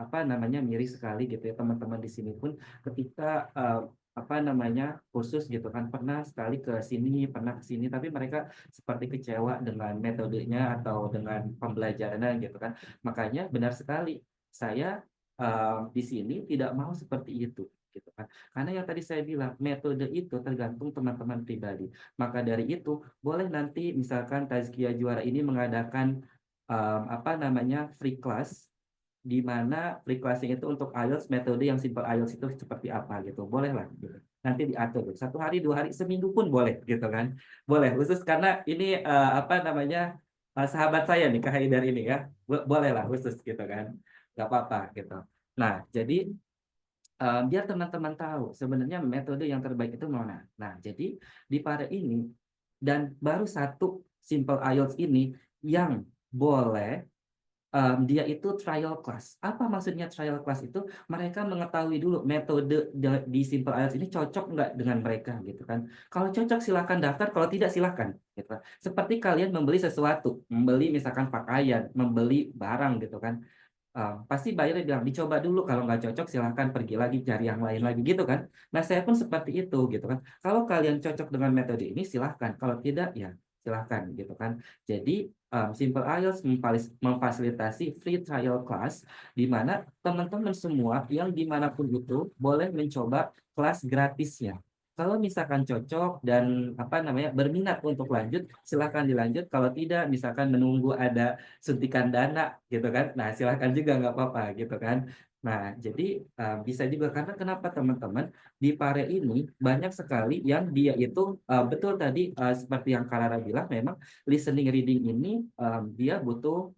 miris sekali gitu ya teman-teman di sini pun ketika kursus gitu kan pernah sekali ke sini, pernah ke sini, tapi mereka seperti kecewa dengan metodenya atau dengan pembelajarannya gitu kan. Makanya benar sekali saya di sini tidak mau seperti itu gitu kan. Karena yang tadi saya bilang metode itu tergantung teman-teman pribadi. Maka dari itu boleh nanti misalkan Tazkiyah Juara ini mengadakan free class di mana free classing itu untuk IELTS metode yang simple IELTS itu seperti apa gitu, boleh lah gitu. Nanti diatur 1 hari 2 hari seminggu pun boleh gitu kan, boleh khusus karena ini sahabat saya nih Kak Haidar ini ya, boleh lah khusus gitu kan, nggak apa-apa gitu. Nah jadi biar teman-teman tahu sebenarnya metode yang terbaik itu mana. Nah jadi di pada ini dan baru satu simple IELTS ini yang boleh dia itu trial class. Apa maksudnya trial class itu? Mereka mengetahui dulu metode di Simple IELTS ini cocok nggak dengan mereka gitu kan. Kalau cocok silakan daftar, kalau tidak silakan gitu. Seperti kalian membeli sesuatu, membeli misalkan pakaian, membeli barang gitu kan. Pasti bayarnya bilang dicoba dulu, kalau nggak cocok silahkan pergi lagi cari yang lain lagi gitu kan. Nah saya pun seperti itu gitu kan. Kalau kalian cocok dengan metode ini silahkan, kalau tidak ya silahkan gitu kan. Jadi Simple IELTS memfasilitasi free trial class di mana teman-teman semua yang dimanapun itu boleh mencoba kelas gratisnya. Kalau misalkan cocok dan berminat untuk lanjut, silahkan dilanjut. Kalau tidak, misalkan menunggu ada suntikan dana gitu kan. Nah, silahkan juga nggak apa-apa gitu kan. Nah, jadi bisa juga karena kenapa teman-teman di Pare ini banyak sekali yang dia itu betul tadi seperti yang Karara bilang memang listening reading ini dia butuh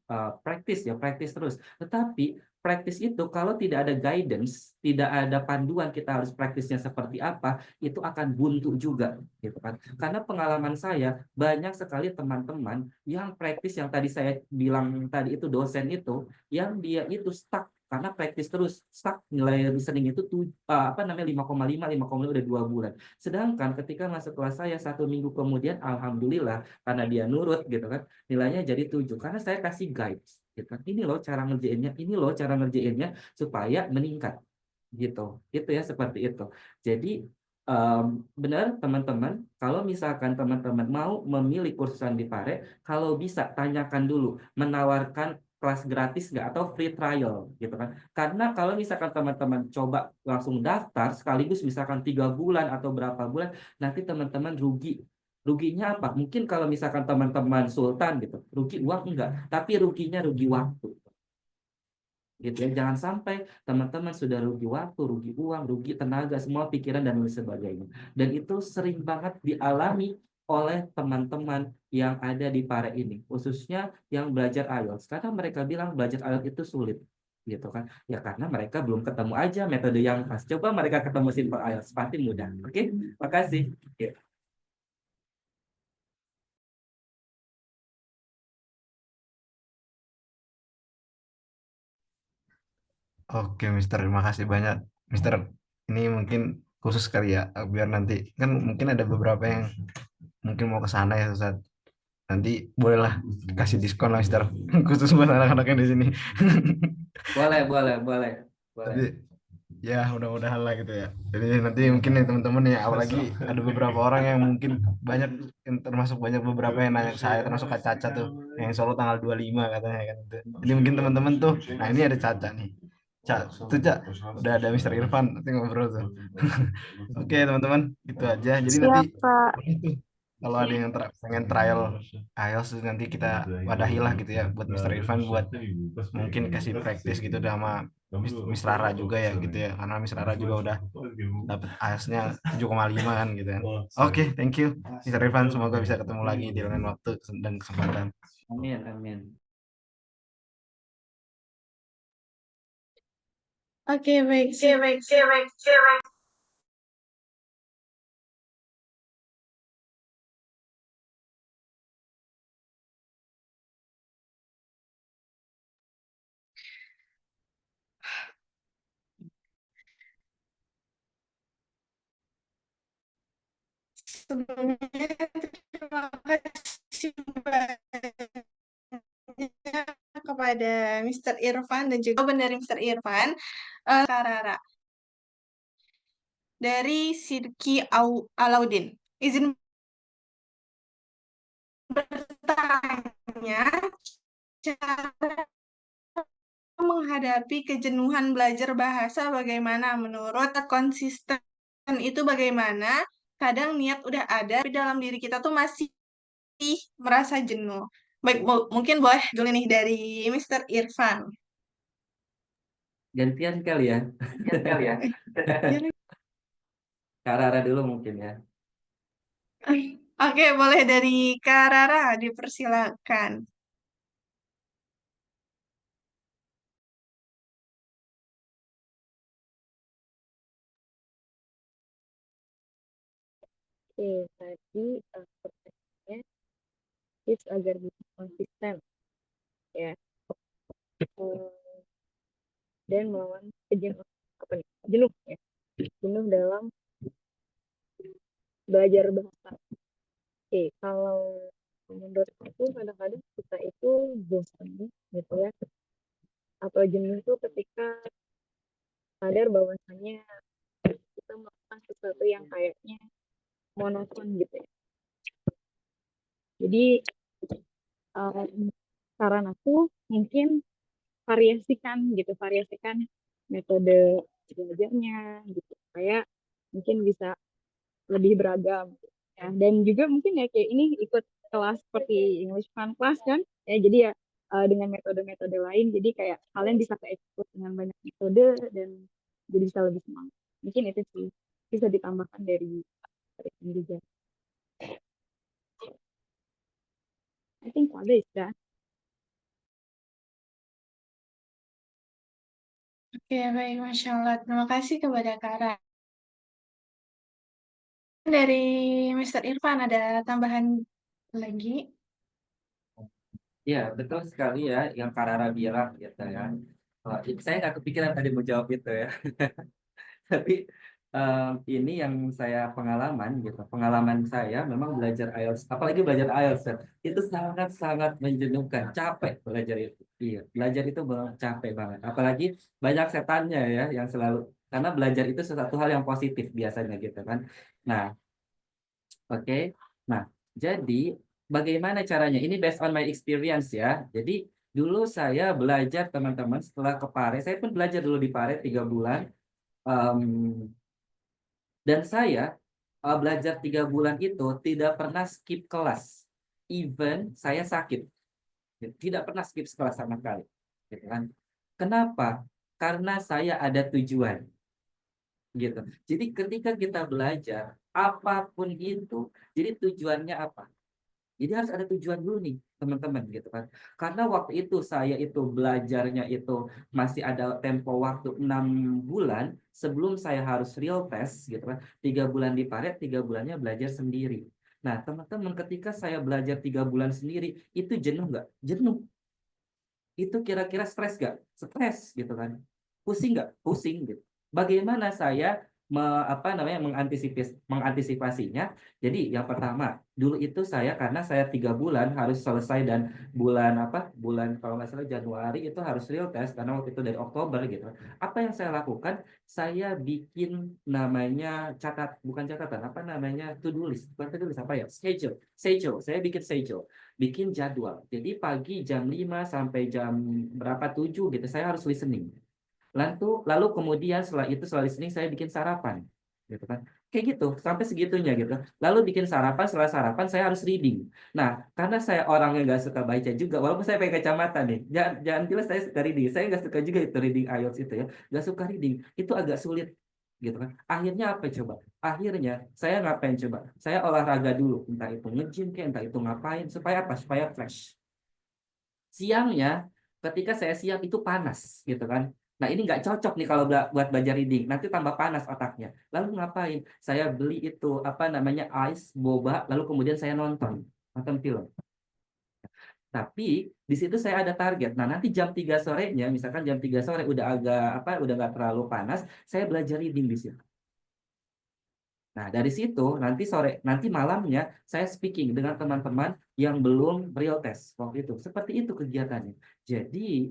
praktis terus. Tetapi praktis itu kalau tidak ada guidance, tidak ada panduan kita harus praktisnya seperti apa, itu akan buntu juga gitu kan. Karena pengalaman saya banyak sekali teman-teman yang praktis yang tadi saya bilang tadi itu dosen itu yang dia itu stuck karena praktis terus stuck nilai listening itu tuh 5,5 udah 2 bulan. Sedangkan ketika masuk kelas saya 1 minggu kemudian alhamdulillah karena dia nurut gitu kan nilainya jadi 7 karena saya kasih guides gitu kan. Ini loh cara ngerjainnya, ini loh cara ngerjainnya supaya meningkat gitu. Itu ya seperti itu. Jadi benar teman-teman, kalau misalkan teman-teman mau memilih kursusan di Pare, kalau bisa tanyakan dulu, menawarkan kelas gratis nggak atau free trial gitu kan. Karena kalau misalkan teman-teman coba langsung daftar sekaligus misalkan 3 bulan atau berapa bulan, nanti teman-teman rugi. Ruginya apa? Mungkin kalau misalkan teman-teman sultan gitu, rugi uang enggak, tapi ruginya rugi waktu gitu ya. Jangan sampai teman-teman sudah rugi waktu, rugi uang, rugi tenaga, semua pikiran dan lain sebagainya. Dan itu sering banget dialami oleh teman-teman yang ada di Pare ini, khususnya yang belajar IELTS. Karena mereka bilang belajar IELTS itu sulit, gitu kan? Ya karena mereka belum ketemu aja metode yang pas. Coba mereka ketemu simple IELTS, pasti mudah. Oke, makasih. Oke. Oke, Mister, terima kasih banyak. Mister, ini mungkin khusus kali ya, biar nanti kan mungkin ada beberapa yang mungkin mau ke sana ya, Ustaz. Nanti bolehlah kasih diskon lah, Mister, khusus buat anak-anak yang di sini. Boleh, boleh, boleh, boleh. Tapi ya mudah-mudahan lah gitu ya. Jadi nanti mungkin nih teman-teman ya, apalagi ada beberapa orang yang mungkin banyak, termasuk banyak beberapa yang nanya ke saya, termasuk Kak Caca tuh, yang Solo tanggal 25 katanya kan. Jadi mungkin teman-teman tuh, nah ini ada Caca nih. Cak, tuh Cak, udah ada Mister Irfan, nanti ngobrol tuh. Oke teman-teman, itu aja. Jadi nanti Siap, Kak. kalau ada yang pengen trial IELTS nanti kita wadahi lah gitu ya buat Mister Irfan buat mungkin kasih praktis gitu sama Miss Rara juga ya gitu ya karena Miss Rara juga udah dapet IELTS-nya 7,5 kan gitu kan. Oke, thank you Mister Irfan, semoga bisa ketemu lagi di lain waktu dan kesempatan. Amin, amin. Oke, baik. Sebelumnya terima kasih banyak kepada Mr. Irfan dan juga jawaban dari Mr. Irfan. Karara dari Sidki Alaudin. Izin bertanya, cara menghadapi kejenuhan belajar bahasa bagaimana menurut konsisten itu bagaimana? Kadang niat udah ada, tapi dalam diri kita tuh masih merasa jenuh. Baik, mungkin boleh dulu nih dari Mr. Irfan. Gantian kali ya. Kak Rara dulu mungkin ya. Oke, boleh dari Kak Rara, dipersilakan. Oke, tadi pertanyaannya tips agar bisa konsisten ya. Dan melawan jenuh ya, jenuh dalam belajar bahasa. Oke, kalau menurut aku kadang-kadang kita itu bosan gitu ya, atau jenuh itu ketika sadar bahwasanya kita melakukan sesuatu yang kayaknya monoton gitu ya. Jadi saran aku mungkin variasikan metode belajarnya gitu, supaya mungkin bisa lebih beragam ya. Dan juga mungkin ya kayak ini ikut kelas seperti English Fun Class kan ya, jadi ya dengan metode-metode lain, jadi kayak kalian bisa ke-expose dengan banyak metode dan jadi bisa lebih semangat. Mungkin itu sih bisa ditambahkan dari juga. I think ada ya. Oke, baik, Masya Allah. Terima kasih kepada Kak Rara. Dari Mr. Irfan, ada tambahan lagi? Iya, betul sekali ya yang Kak Rara bilang gitu ya. Saya nggak kepikiran tadi mau jawab itu ya. Tapi ini yang saya pengalaman gitu. Pengalaman saya memang belajar IELTS, apalagi belajar IELTS ya, itu sangat-sangat menjenuhkan, capek belajar itu. Iya, belajar itu capek banget. Apalagi banyak setannya ya yang selalu, karena belajar itu sesuatu hal yang positif biasanya gitu kan. Nah, oke. Nah, jadi bagaimana caranya? Ini based on my experience ya. Jadi dulu saya belajar teman-teman setelah ke Pare, saya pun belajar dulu di Pare 3 bulan. Em, dan saya belajar 3 bulan itu tidak pernah skip kelas. Even saya sakit, tidak pernah skip kelas sama sekali. Gitu kan? Kenapa? Karena saya ada tujuan. Gitu. Jadi ketika kita belajar apapun itu, jadi tujuannya apa? Jadi harus ada tujuan dulu nih, teman-teman, gitu kan. Karena waktu itu saya itu belajarnya itu masih ada tempo waktu 6 bulan sebelum saya harus real test, gitu kan. 3 bulan di Paret, 3 bulannya belajar sendiri. Nah, teman-teman, ketika saya belajar 3 bulan sendiri, itu jenuh nggak? Jenuh. Itu kira-kira stres nggak? Stres, gitu kan. Pusing nggak? Pusing, gitu. Bagaimana saya mengantisipasinya? Jadi yang pertama, dulu itu saya, karena saya 3 bulan harus selesai, dan bulan kalau nggak salah Januari itu harus real test, karena waktu itu dari Oktober gitu. Apa yang saya lakukan? Saya bikin namanya bukan catatan, to-do list, bukan to-do list, apa ya, schedule. Saya bikin schedule, bikin jadwal. Jadi pagi jam 5 sampai jam berapa, 7 gitu, saya harus listening. Lalu kemudian setelah listening saya bikin sarapan, gitu kan? Kayak gitu, sampai segitunya gitu. Lalu bikin sarapan, setelah sarapan saya harus reading. Nah, karena saya orangnya nggak suka baca juga, walaupun saya pakai kacamata nih, jangan bilang saya suka reading. Saya nggak suka juga itu reading IELTS itu ya, nggak suka reading. Itu agak sulit, gitu kan? Akhirnya apa coba? Akhirnya saya ngapain coba? Saya olahraga dulu, entah itu nge-gym kayak, entah itu ngapain, supaya apa? Supaya fresh. Siangnya, ketika saya siap itu panas, gitu kan. Nah, ini nggak cocok nih kalau buat belajar reading. Nanti tambah panas otaknya. Lalu ngapain? Saya beli itu, ice, boba, lalu kemudian saya nonton film. Tapi di situ saya ada target. Nah, nanti jam 3 sorenya, misalkan jam 3 sore udah agak udah nggak terlalu panas, saya belajar reading di situ. Nah, dari situ nanti malamnya saya speaking dengan teman-teman yang belum real test waktu itu. Seperti itu kegiatannya. Jadi,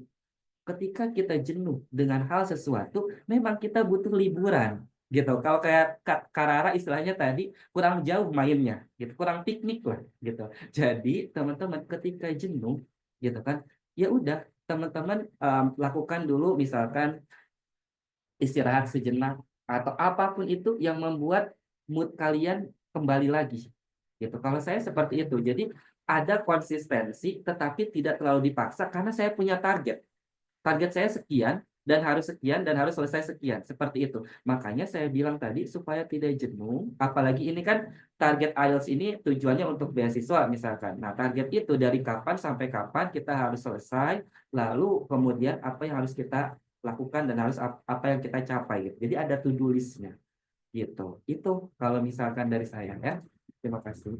ketika kita jenuh dengan hal sesuatu, memang kita butuh liburan, gitu. Kalau kayak Kak Rara istilahnya tadi kurang jauh mainnya, gitu, kurang piknik lah, gitu. Jadi teman-teman ketika jenuh, gitu kan, ya udah teman-teman lakukan dulu misalkan istirahat sejenak atau apapun itu yang membuat mood kalian kembali lagi, gitu. Kalau saya seperti itu, jadi ada konsistensi tetapi tidak terlalu dipaksa karena saya punya target saya sekian dan harus selesai sekian seperti itu. Makanya saya bilang tadi supaya tidak jenuh, apalagi ini kan target IELTS ini tujuannya untuk beasiswa misalkan. Nah, target itu dari kapan sampai kapan kita harus selesai, lalu kemudian apa yang harus kita lakukan dan harus apa yang kita capai gitu. Jadi ada to-do list-nya gitu. Itu kalau misalkan dari saya ya. Terima kasih.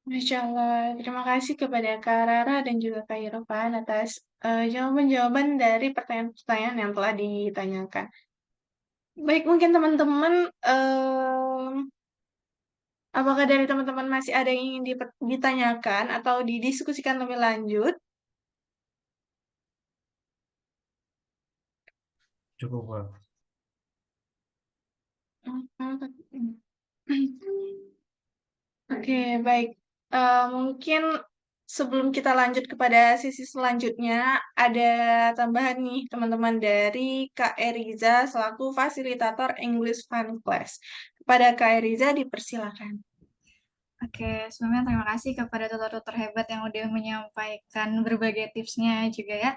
Masya Allah, terima kasih kepada Kak Rara dan juga Kak Irfan atas jawaban-jawaban dari pertanyaan-pertanyaan yang telah ditanyakan. Baik, mungkin teman-teman, apakah dari teman-teman masih ada yang ingin ditanyakan atau didiskusikan lebih lanjut? Cukup, Pak. Oke, baik. Mungkin sebelum kita lanjut kepada sesi selanjutnya, ada tambahan nih teman-teman dari Kak Eriza selaku fasilitator English Fun Class. Kepada Kak Eriza dipersilakan. Oke, sebelumnya terima kasih kepada tutor-tutor hebat yang udah menyampaikan berbagai tipsnya juga ya.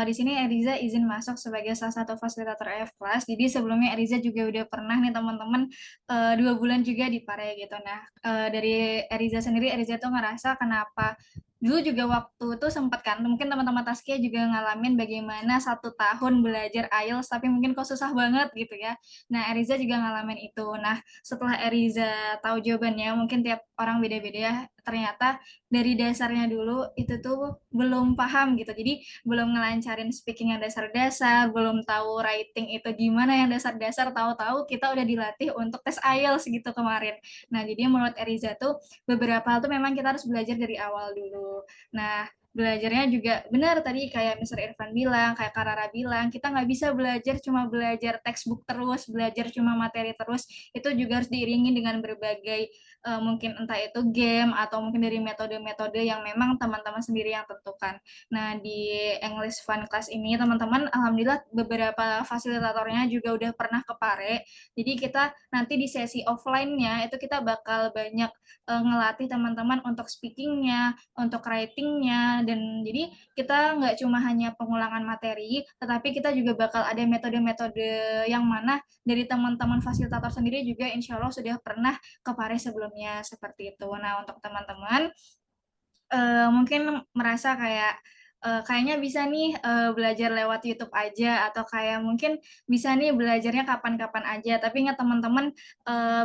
Di sini Eriza izin masuk sebagai salah satu fasilitator EF Class. Jadi sebelumnya Eriza juga udah pernah nih teman-teman 2 bulan juga di Pare gitu. Nah, dari Eriza sendiri, Eriza tuh ngerasa kenapa dulu juga waktu itu sempat kan, mungkin teman-teman Taskia juga ngalamin bagaimana 1 tahun belajar IELTS, tapi mungkin kok susah banget gitu ya. Nah, Eriza juga ngalamin itu. Nah, setelah Eriza tahu jawabannya, mungkin tiap orang beda-beda ya, ternyata dari dasarnya dulu itu tuh belum paham gitu. Jadi belum ngelancarin speaking yang dasar-dasar, belum tahu writing itu gimana yang dasar-dasar, tahu-tahu kita udah dilatih untuk tes IELTS gitu kemarin. Nah, jadi menurut Eriza tuh beberapa hal tuh memang kita harus belajar dari awal dulu. Nah, belajarnya juga benar tadi kayak Mr. Irfan bilang, kayak Karara bilang, kita nggak bisa belajar cuma belajar textbook terus, belajar cuma materi terus, itu juga harus diiringi dengan berbagai mungkin entah itu game atau mungkin dari metode-metode yang memang teman-teman sendiri yang tentukan. Nah, di English Fun Class ini teman-teman alhamdulillah beberapa fasilitatornya juga udah pernah ke Pare. Jadi kita nanti di sesi offline-nya itu kita bakal banyak ngelatih teman-teman untuk speaking-nya, untuk writing-nya, dan jadi kita nggak cuma hanya pengulangan materi, tetapi kita juga bakal ada metode-metode yang mana dari teman-teman fasilitator sendiri juga insya Allah sudah pernah ke Paris sebelumnya seperti itu. Nah, untuk teman-teman mungkin merasa kayak kayaknya bisa nih belajar lewat YouTube aja atau kayak mungkin bisa nih belajarnya kapan-kapan aja. Tapi ingat teman-teman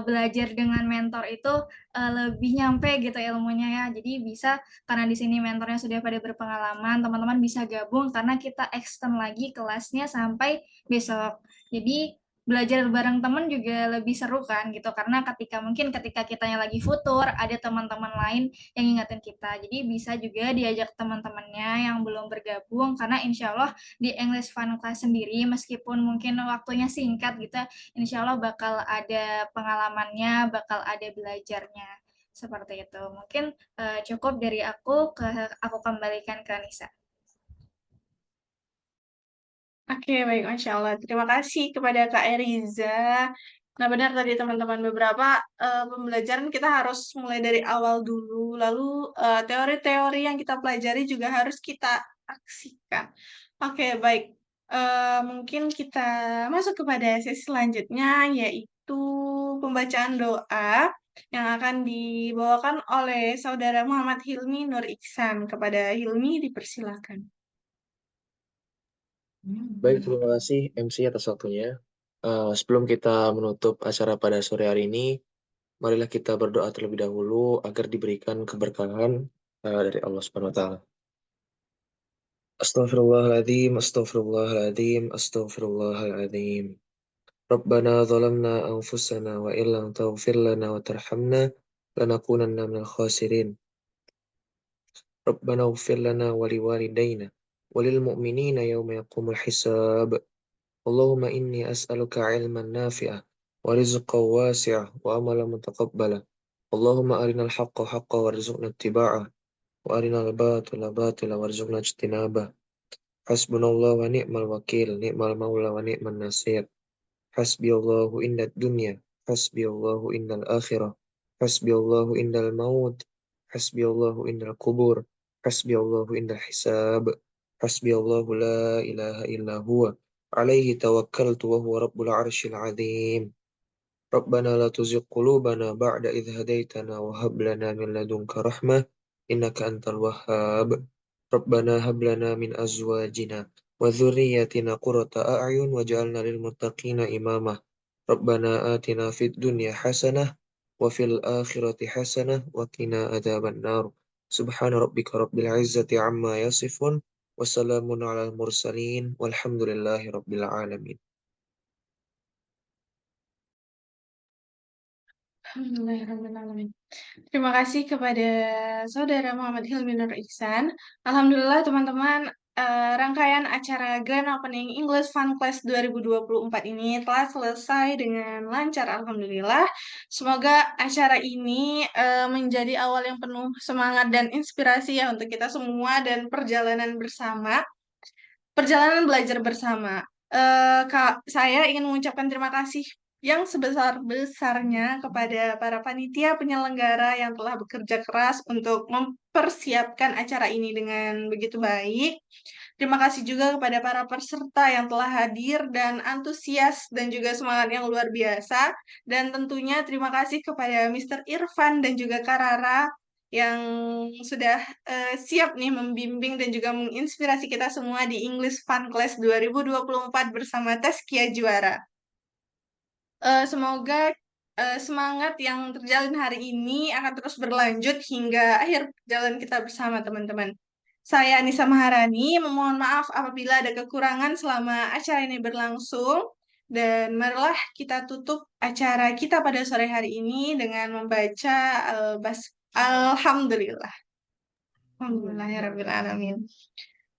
belajar dengan mentor itu lebih nyampe gitu ilmunya ya. Jadi bisa karena di sini mentornya sudah pada berpengalaman, teman-teman bisa gabung karena kita extend lagi kelasnya sampai besok. Jadi belajar bareng teman juga lebih seru kan gitu karena ketika kitanya lagi futur ada teman-teman lain yang ngingetin kita. Jadi bisa juga diajak teman-temannya yang belum bergabung karena insya Allah di English Fun Class sendiri meskipun mungkin waktunya singkat gitu, insya Allah bakal ada pengalamannya, bakal ada belajarnya. Seperti itu. Mungkin cukup dari aku kembalikan ke Nisa. Oke, baik, Masya Allah. Terima kasih kepada Kak Eriza. Nah, benar tadi teman-teman, beberapa pembelajaran kita harus mulai dari awal dulu, lalu teori-teori yang kita pelajari juga harus kita aksikan. Oke, baik. Mungkin kita masuk kepada sesi selanjutnya, yaitu pembacaan doa yang akan dibawakan oleh Saudara Muhammad Hilmi Nur Iksan. Kepada Hilmi, dipersilakan. Baik, terima kasih MC atas waktunya. Sebelum kita menutup acara pada sore hari ini, marilah kita berdoa terlebih dahulu agar diberikan keberkahan dari Allah Subhanahu wa Ta'ala. Astaghfirullahaladzim, astaghfirullahaladzim, astaghfirullahaladzim. Rabbana zalamna anfusana wa illam taghfir lana wa tarhamna lanakunanna minal khasirin. Rabbana ighfir lana wa liwalidayna wa lil mu'minina yawma yaqumul hisab. Allahumma inni as'aluka ilman nafi'ah wa rizqan wasi'ah wa amalan mutaqabbala. Allahumma arinal haqqa haqqa warzuqna ittiba'ah wa arinal batila batila warzuqna ijtinabah. Hasbunallah wa ni'mal wakil, ni'mal maula wa ni'man nasir. Hasbiyallahu indad dunya, hasbiyallahu indal akhirah, hasbiyallahu indal maut, hasbiyallahu indal kubur, hasbiyallahu indal hisab, hasbiyallahu la ilaha illa huwa, alaihi tawakkaltu wa huwa rabbul arshil azim. Rabbana la tuzigh qulubana ba'da idh hadaitana wa hab lana min ladunka rahmah innaka antal wahhab. Rabbana hab lana min azwajina wa dhurriyyatina qurrata a'yun waj'alna lil muttaqina imama. Rabbana atina fid dunya hasanah wa fil akhirati hasanah wa qina adzaban nar. Subhana rabbika rabbil izzati amma yasifun wa salamun alal mursalin walhamdulillahi rabbil alamin. Alhamdulillahirrahmanirrahim. Terima kasih kepada Saudara Muhammad Hilmi Nur Ihsan. Alhamdulillah teman-teman, rangkaian acara Grand Opening English Fun Class 2024 ini telah selesai dengan lancar. Alhamdulillah. Semoga acara ini menjadi awal yang penuh semangat dan inspirasi ya untuk kita semua dan perjalanan belajar bersama. Saya ingin mengucapkan terima kasih yang sebesar-besarnya kepada para panitia penyelenggara yang telah bekerja keras untuk mempersiapkan acara ini dengan begitu baik. Terima kasih juga kepada para peserta yang telah hadir dan antusias dan juga semangat yang luar biasa. Dan tentunya terima kasih kepada Mr. Irfan dan juga Kak Rara yang sudah siap nih membimbing dan juga menginspirasi kita semua di English Fun Class 2024 bersama Taskia Juara. Semoga semangat yang terjalin hari ini akan terus berlanjut hingga akhir jalan kita bersama teman-teman. Saya Anissa Maharani, memohon maaf apabila ada kekurangan selama acara ini berlangsung. Dan marilah kita tutup acara kita pada sore hari ini dengan membaca Alhamdulillah. Alhamdulillahirrahmanirrahim.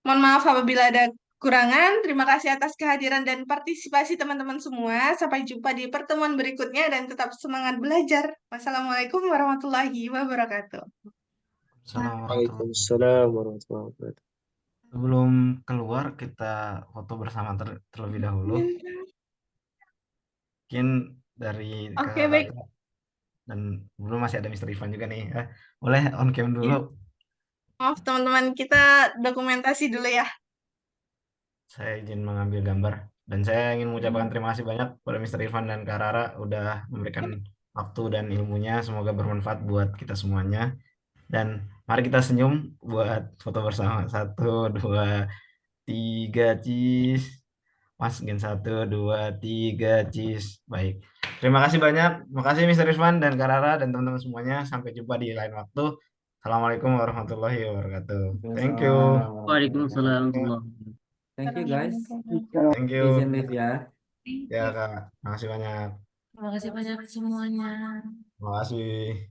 Mohon maaf apabila ada kekurangan. Terima kasih atas kehadiran dan partisipasi teman-teman semua. Sampai jumpa di pertemuan berikutnya dan tetap semangat belajar. Wassalamualaikum warahmatullahi wabarakatuh. Assalamualaikum warahmatullahi wabarakatuh. Waalaikumsalam warahmatullahi wabarakatuh. Sebelum keluar kita foto bersama terlebih dahulu. Mungkin dari Oke, Kak baik. Rara dan belum masih ada Mr. Ivan juga nih. Boleh on cam dulu. Maaf teman-teman, kita dokumentasi dulu ya. Saya izin mengambil gambar dan saya ingin mengucapkan terima kasih banyak kepada Mr. Irfan dan Kak Rara udah memberikan waktu dan ilmunya, semoga bermanfaat buat kita semuanya. Dan mari kita senyum buat foto bersama. 1, 2, 3, cheese. Mas Gen 1, 2, 3, cheese. Baik. Terima kasih banyak. Terima kasih Mr. Irfan dan Kak Rara dan teman-teman semuanya. Sampai jumpa di lain waktu. Assalamualaikum warahmatullahi wabarakatuh. Thank you. Waalaikumsalam warahmatullahi wabarakatuh. Thank you guys. Thank you. Izin leave ya. Ya Kak, terima kasih banyak. Terima kasih banyak semuanya. Terima kasih.